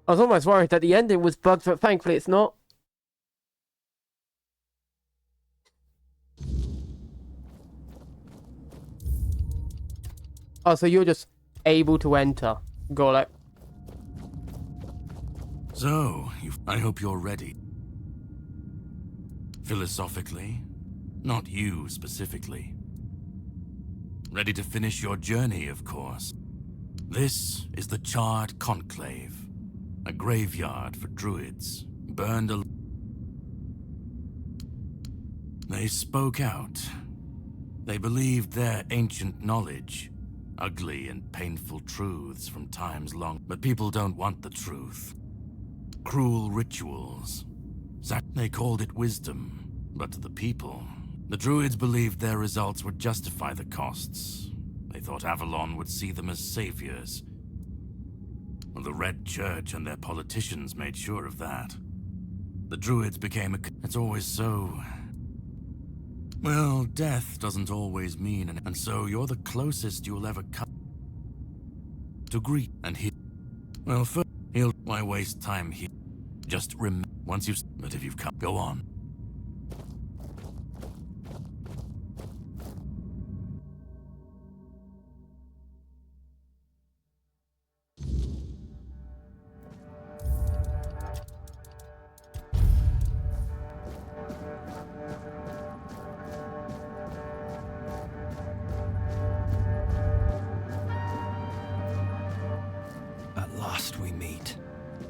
I was almost worried that the ending was bugged, but thankfully it's not. Oh, so you're just able to enter. Got it. So, I hope you're ready. Philosophically, not you specifically. Ready to finish your journey, of course. This is the Charred Conclave. A graveyard for druids, burned alive. They spoke out. They believed their ancient knowledge, ugly and painful truths from times long. But people don't want the truth. Cruel rituals. They called it wisdom, but to the people, the druids believed their results would justify the costs. They thought Avalon would see them as saviors. Well, the Red Church and their politicians made sure of that. The druids became it's always so... Well, death doesn't always mean... And so you're the closest you'll ever come to greet and heal. Well, first, why waste time here? Just remember, once you've... But if you've come, go on.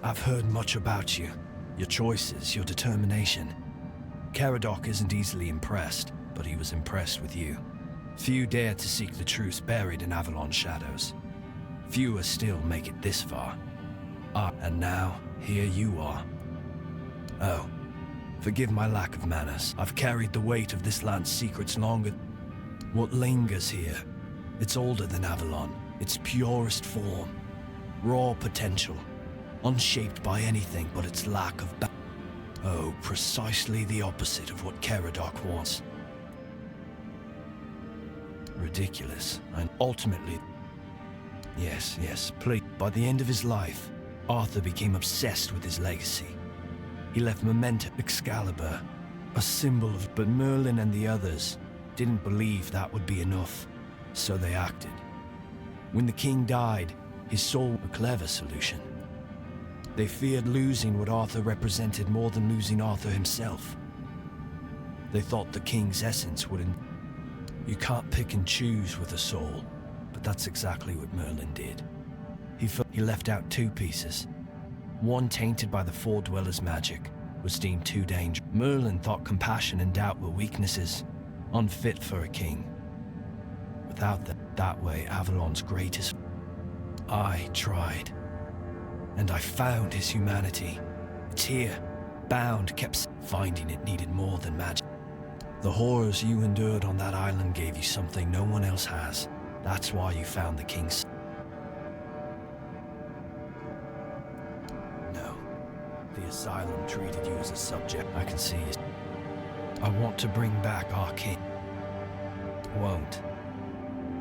I've heard much about you. Your choices, your determination. Caradoc isn't easily impressed, but he was impressed with you. Few dare to seek the truth buried in Avalon's shadows. Fewer still make it this far. And now, here you are. Oh, forgive my lack of manners. I've carried the weight of this land's secrets longer. What lingers here? It's older than Avalon, its purest form. Raw potential. Unshaped by anything but its lack of Oh, precisely the opposite of what Caradoc wants. Ridiculous, and ultimately... Yes, please. By the end of his life, Arthur became obsessed with his legacy. He left memento Excalibur, a symbol of... But Merlin and the others didn't believe that would be enough, so they acted. When the king died, his soul... A clever solution. They feared losing what Arthur represented more than losing Arthur himself. They thought the king's essence would... You can't pick and choose with a soul, but that's exactly what Merlin did. He left out two pieces. One, tainted by the Four Dwellers' magic, was deemed too dangerous. Merlin thought compassion and doubt were weaknesses, unfit for a king. Without that way, Avalon's greatest... I tried. And I found his humanity. It's here, bound, kept... Finding it needed more than magic. The horrors you endured on that island gave you something no one else has. That's why you found the king's... No. The asylum treated you as a subject. I can see it. I want to bring back our king. Won't.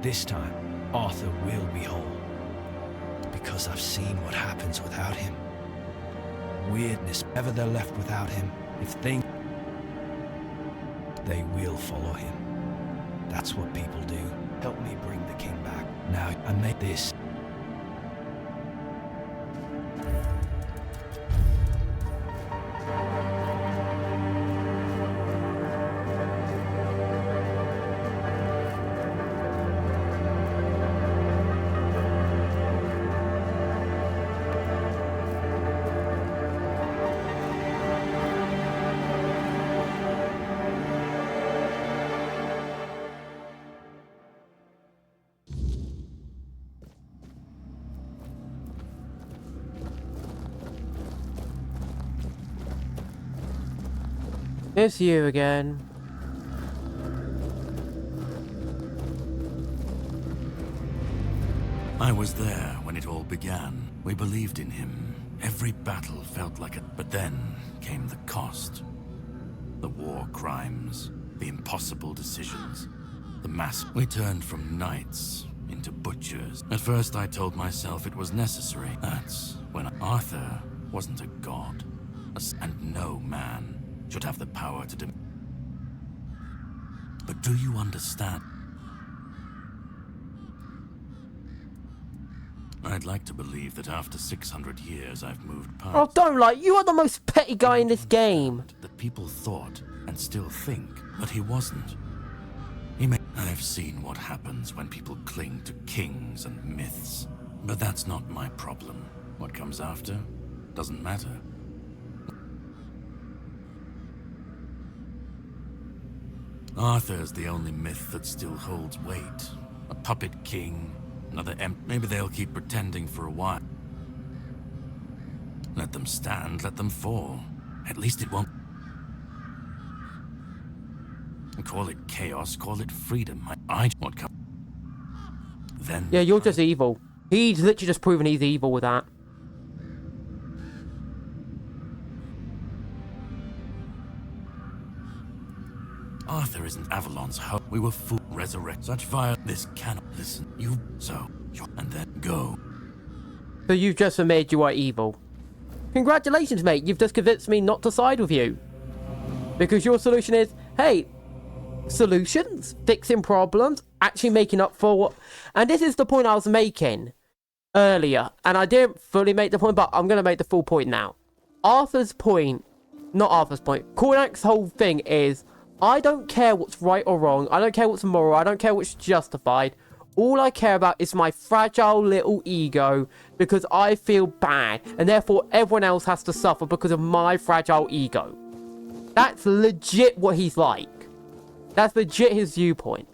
This time, Arthur will be whole. Because I've seen what happens without him. Weirdness, ever they're left without him, if things... They will follow him. That's what people do. Help me bring the king back. Now, I make this. It's you again. I was there when it all began. We believed in him. Every battle felt like it. But then came the cost. The war crimes, the impossible decisions, the mass. We turned from knights into butchers. At first I told myself it was necessary. That's when Arthur wasn't a god. And no man should have the power to But do you understand? I'd like to believe that after 600 years I've moved past. Oh, don't lie. You are the most petty guy in this game. That people thought and still think, but he wasn't. I've seen what happens when people cling to kings and myths. But that's not my problem. What comes after doesn't matter. Arthur's the only myth that still holds weight. A puppet king, another maybe they'll keep pretending for a while. Let them stand, let them fall. At least it won't. Call it chaos, call it freedom. What come? Then. Yeah, you're just evil. He's literally just proven he's evil with that. Arthur isn't Avalon's hope. We were fooled. Resurrect such fire. This cannot listen. And then go. So you've just admitted you are evil. Congratulations, mate. You've just convinced me not to side with you. Because your solution is, hey, solutions, fixing problems, actually making up for what. And this is the point I was making earlier. And I didn't fully make the point, but I'm going to make the full point now. Arthur's point, not Arthur's point, Cornac's whole thing is, I don't care what's right or wrong. I don't care what's moral. I don't care what's justified. All I care about is my fragile little ego because I feel bad. And therefore everyone else has to suffer because of my fragile ego. That's legit what he's like. That's legit his viewpoint.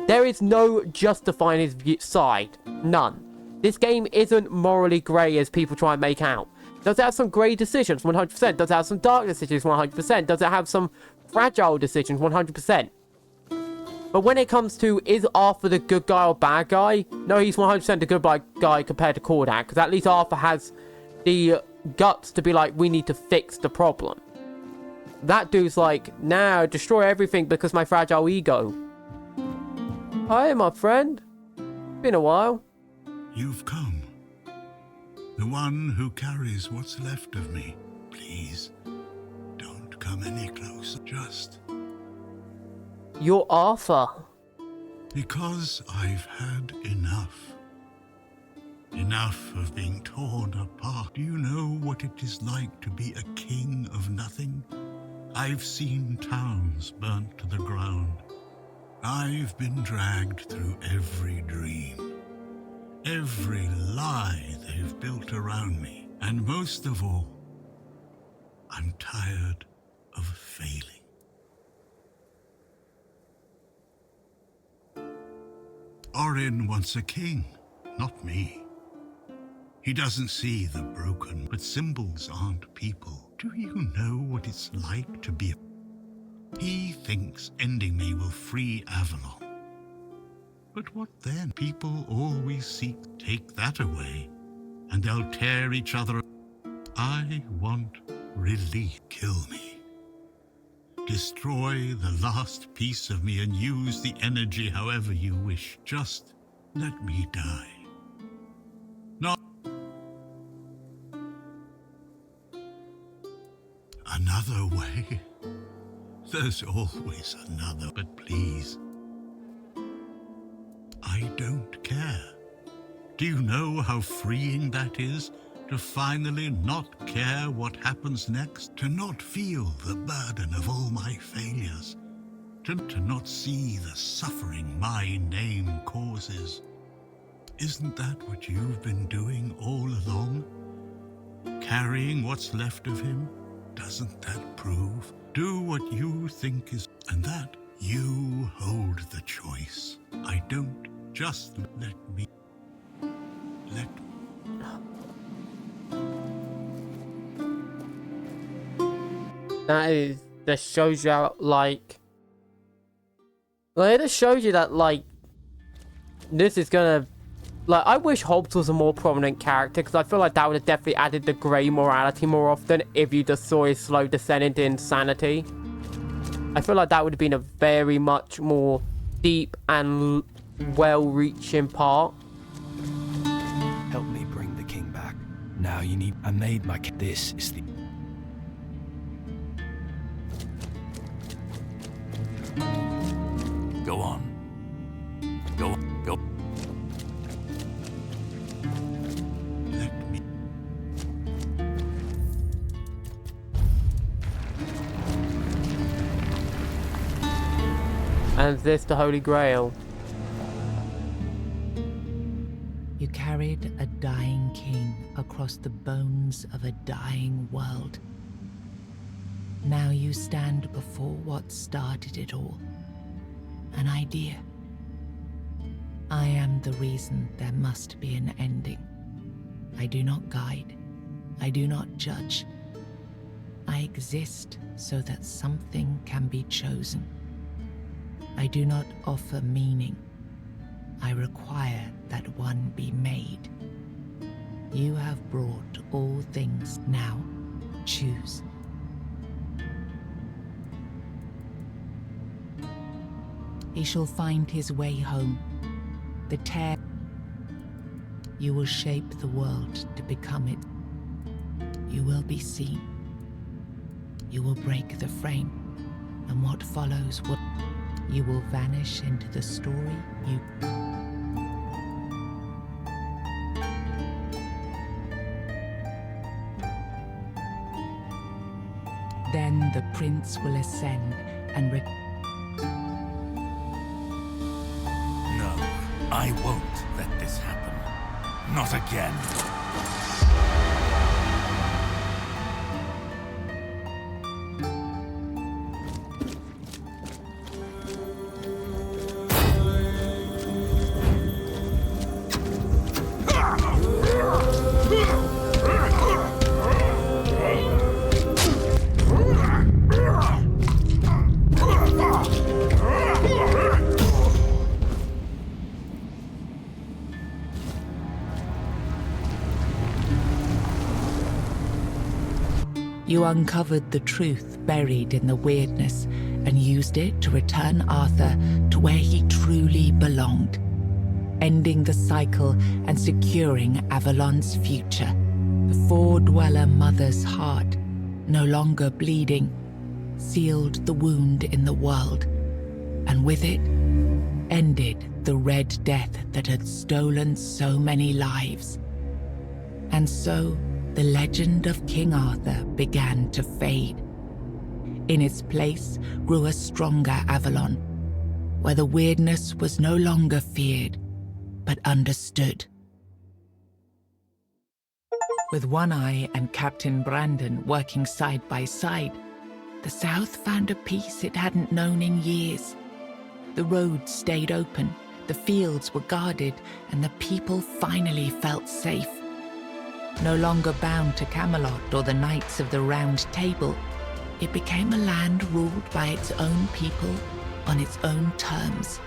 There is no justifying his side. None. This game isn't morally grey as people try and make out. Does it have some grey decisions? 100%. Does it have some dark decisions? 100%. Does it have some fragile decisions? 100%. But when it comes to, is Arthur the good guy or bad guy? No, he's 100% the good guy compared to Cordac. Because at least Arthur has the guts to be like, we need to fix the problem. That dude's like, nah, destroy everything because my fragile ego. Hi, my friend. Been a while. You've come. The one who carries what's left of me. Please, don't come any closer. Just... You're Arthur. Because I've had enough. Enough of being torn apart. Do you know what it is like to be a king of nothing? I've seen towns burnt to the ground. I've been dragged through every dream. Every lie they've built around me. And most of all, I'm tired of failing. Orin wants a king, not me. He doesn't see the broken, but symbols aren't people. Do you know what it's like to be a... He thinks ending me will free Avalon. But what then? People always seek to take that away, and they'll tear each other. I want relief. Kill me. Destroy the last piece of me and use the energy however you wish. Just let me die. Not another way. There's always another, but please. I don't care. Do you know how freeing that is? To finally not care what happens next? To not feel the burden of all my failures? To not see the suffering my name causes? Isn't that what you've been doing all along? Carrying what's left of him? Doesn't that prove? Do what you think is, and that you hold the choice. I don't. Just let me. Let. That is that shows you how, like it just shows you that, like, this is gonna, like, I wish Hobbs was a more prominent character, because I feel like that would have definitely added the grey morality more often if you just saw his slow descent into insanity. I feel like that would have been a very much more deep and well-reaching part. Help me bring the king back. Now you need... I made my... This is the... Go on. Go. Let me... And is this the Holy Grail? You carried a dying king across the bones of a dying world. Now you stand before what started it all. An idea. I am the reason there must be an ending. I do not guide. I do not judge. I exist so that something can be chosen. I do not offer meaning. I require that one be made. You have brought all things now. Choose. He shall find his way home. The tear. You will shape the world to become it. You will be seen. You will break the frame. And what follows will... You will vanish into the story you... Then the prince will ascend and No, I won't let this happen. Not again. You uncovered the truth buried in the weirdness and used it to return Arthur to where he truly belonged, ending the cycle and securing Avalon's future. The Four-Dweller Mother's heart, no longer bleeding, sealed the wound in the world, and with it, ended the Red Death that had stolen so many lives. And so, the legend of King Arthur began to fade. In its place grew a stronger Avalon, where the weirdness was no longer feared, but understood. With One Eye and Captain Brandon working side by side, the South found a peace it hadn't known in years. The roads stayed open, the fields were guarded, and the people finally felt safe. No longer bound to Camelot or the Knights of the Round Table, it became a land ruled by its own people on its own terms.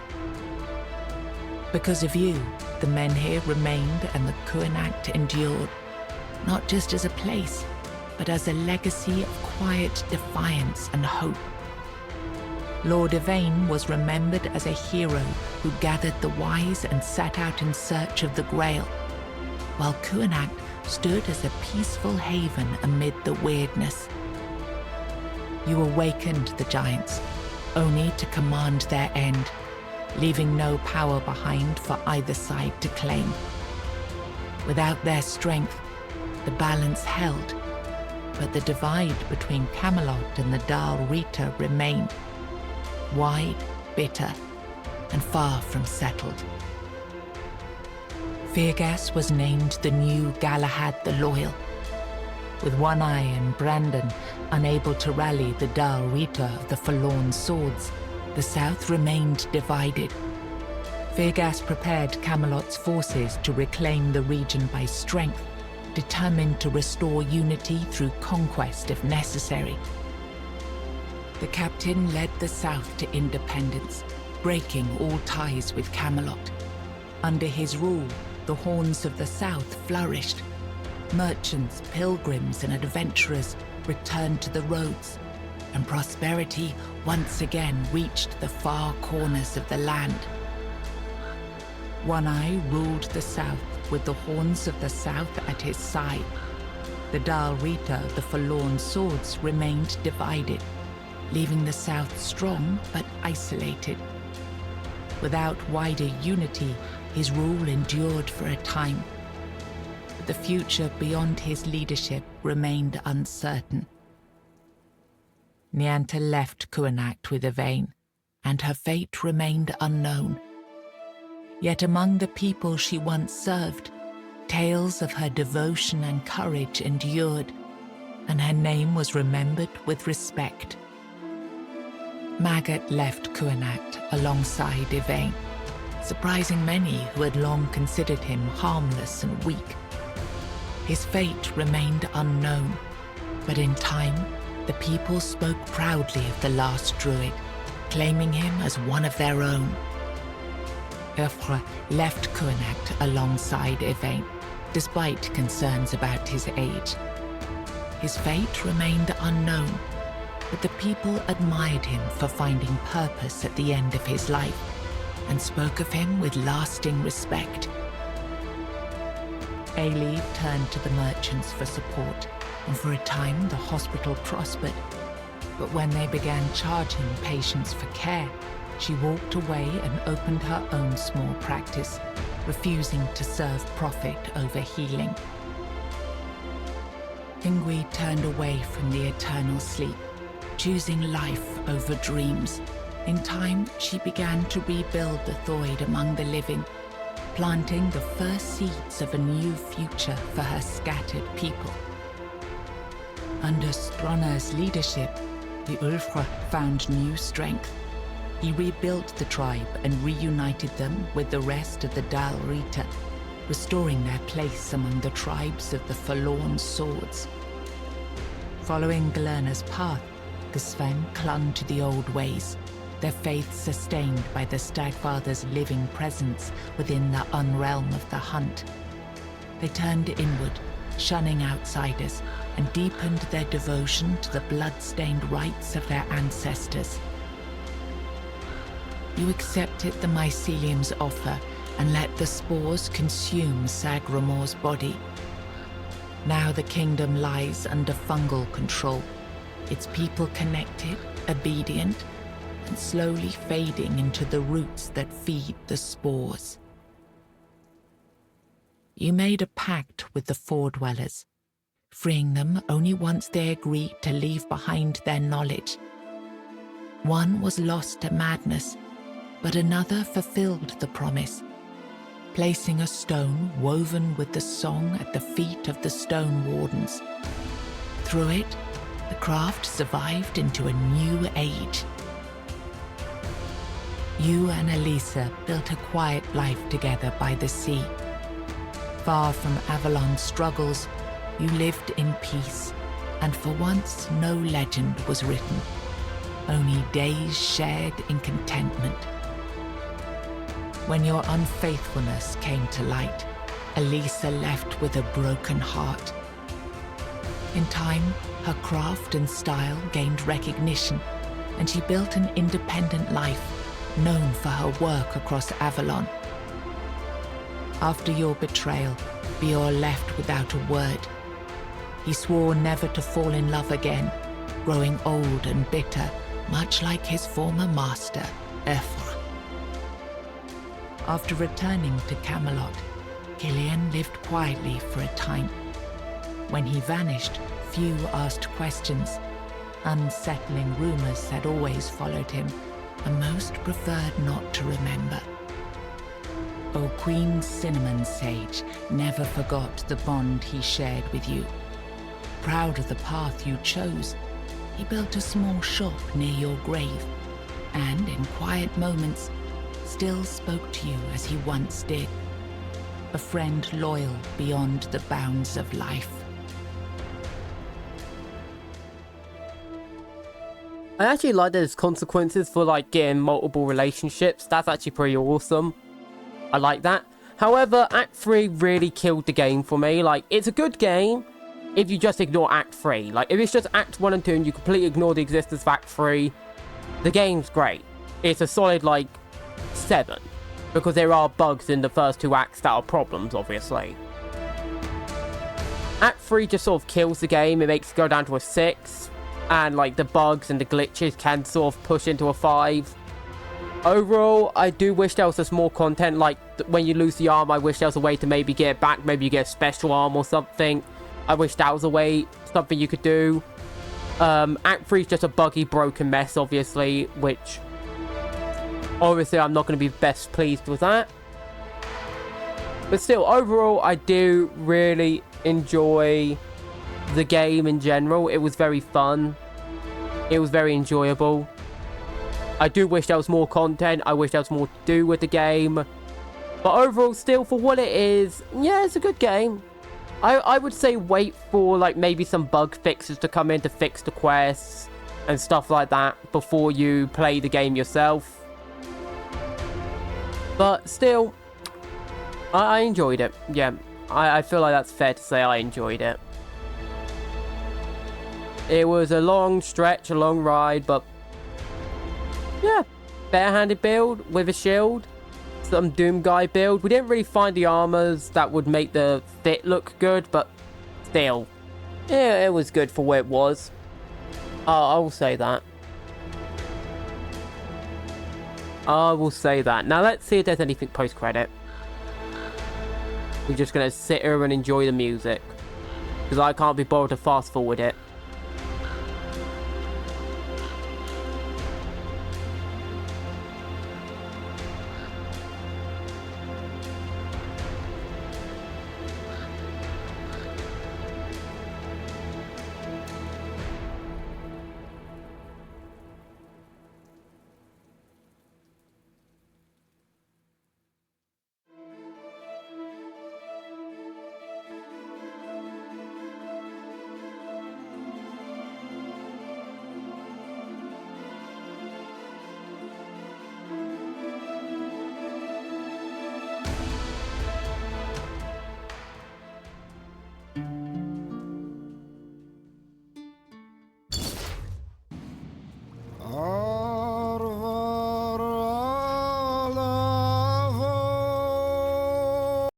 Because of you, the men here remained and the Kuanacht endured, not just as a place, but as a legacy of quiet defiance and hope. Lord Yvain was remembered as a hero who gathered the wise and set out in search of the Grail, while Kuanacht stood as a peaceful haven amid the weirdness. You awakened the giants, only to command their end, leaving no power behind for either side to claim. Without their strength, the balance held, but the divide between Camelot and the Dal Rita remained, wide, bitter, and far from settled. Fergus was named the new Galahad the Loyal. With One Eye and Brandon unable to rally the Dal Rita of the Forlorn Swords, the South remained divided. Fergus prepared Camelot's forces to reclaim the region by strength, determined to restore unity through conquest if necessary. The captain led the South to independence, breaking all ties with Camelot. Under his rule, the horns of the South flourished. Merchants, pilgrims, and adventurers returned to the roads, and prosperity once again reached the far corners of the land. One Eye ruled the South with the horns of the South at his side. The Dal Rita, the Forlorn Swords, remained divided, leaving the South strong but isolated. Without wider unity, his rule endured for a time. But the future beyond his leadership remained uncertain. Nianta left Kuanacht with Yvain, and her fate remained unknown. Yet among the people she once served, tales of her devotion and courage endured, and her name was remembered with respect. Magat left Kuanacht alongside Yvain, surprising many who had long considered him harmless and weak. His fate remained unknown, but in time, the people spoke proudly of the last druid, claiming him as one of their own. Urfra left Kuanacht alongside Yvain, despite concerns about his age. His fate remained unknown, but the people admired him for finding purpose at the end of his life, and spoke of him with lasting respect. Ailey turned to the merchants for support, and for a time the hospital prospered. But when they began charging patients for care, she walked away and opened her own small practice, refusing to serve profit over healing. Ingui turned away from the eternal sleep, choosing life over dreams. In time, she began to rebuild the Thoid among the living, planting the first seeds of a new future for her scattered people. Under Stronna's leadership, the Ulfra found new strength. He rebuilt the tribe and reunited them with the rest of the Dal Rita, restoring their place among the tribes of the Forlorn Swords. Following Galerna's path, the Sven clung to the old ways, their faith sustained by the Stagfather's living presence within the unrealm of the hunt. They turned inward, shunning outsiders, and deepened their devotion to the blood-stained rites of their ancestors. You accepted the mycelium's offer and let the spores consume Sagramor's body. Now the kingdom lies under fungal control, its people connected, obedient, and slowly fading into the roots that feed the spores. You made a pact with the Four-Dwellers, freeing them only once they agreed to leave behind their knowledge. One was lost to madness, but another fulfilled the promise, placing a stone woven with the song at the feet of the Stone Wardens. Through it, the craft survived into a new age. You and Elisa built a quiet life together by the sea. Far from Avalon's struggles, you lived in peace, and for once no legend was written, only days shared in contentment. When your unfaithfulness came to light, Elisa left with a broken heart. In time, her craft and style gained recognition, and she built an independent life, known for her work across Avalon. After your betrayal, Bior left without a word. He swore never to fall in love again, growing old and bitter, much like his former master, Ephra. After returning to Camelot, Killian lived quietly for a time. When he vanished, few asked questions. Unsettling rumors had always followed him, and most preferred not to remember. O Queen Cinnamon Sage never forgot the bond he shared with you. Proud of the path you chose, he built a small shop near your grave, and in quiet moments, still spoke to you as he once did. A friend loyal beyond the bounds of life. I actually like there's consequences for like getting multiple relationships. That's actually pretty awesome. I like that. However, Act 3 really killed the game for me. Like, it's a good game if you just ignore Act 3. Like, if it's just Act 1 and 2 and you completely ignore the existence of Act 3, the game's great. It's a solid, like, 7. Because there are bugs in the first 2 acts that are problems, obviously. Act 3 just sort of kills the game. It makes it go down to a 6. And, like, the bugs and the glitches can sort of push into a 5. Overall, I do wish there was just more content. Like, when you lose the arm, I wish there was a way to maybe get it back. Maybe you get a special arm or something. I wish that was a way, something you could do. Act 3 is just a buggy, broken mess, obviously, which... obviously, I'm not going to be best pleased with that. But still, overall, I do really enjoy the game in general. It was very fun. It was very enjoyable. I do wish there was more content. I wish there was more to do with the game. But overall, still, for what it is, yeah, it's a good game. I would say wait for, like, maybe some bug fixes to come in to fix the quests and stuff like that before you play the game yourself. But still, I enjoyed it. Yeah, I feel like that's fair to say I enjoyed it. It was a long stretch, a long ride, but yeah, barehanded build with a shield, some Doom Guy build. We didn't really find the armors that would make the fit look good, but still, yeah, it was good for where it was. I will say that. I will say that. Now let's see if there's anything post-credit. We're just gonna sit here and enjoy the music, because I can't be bothered to fast forward it.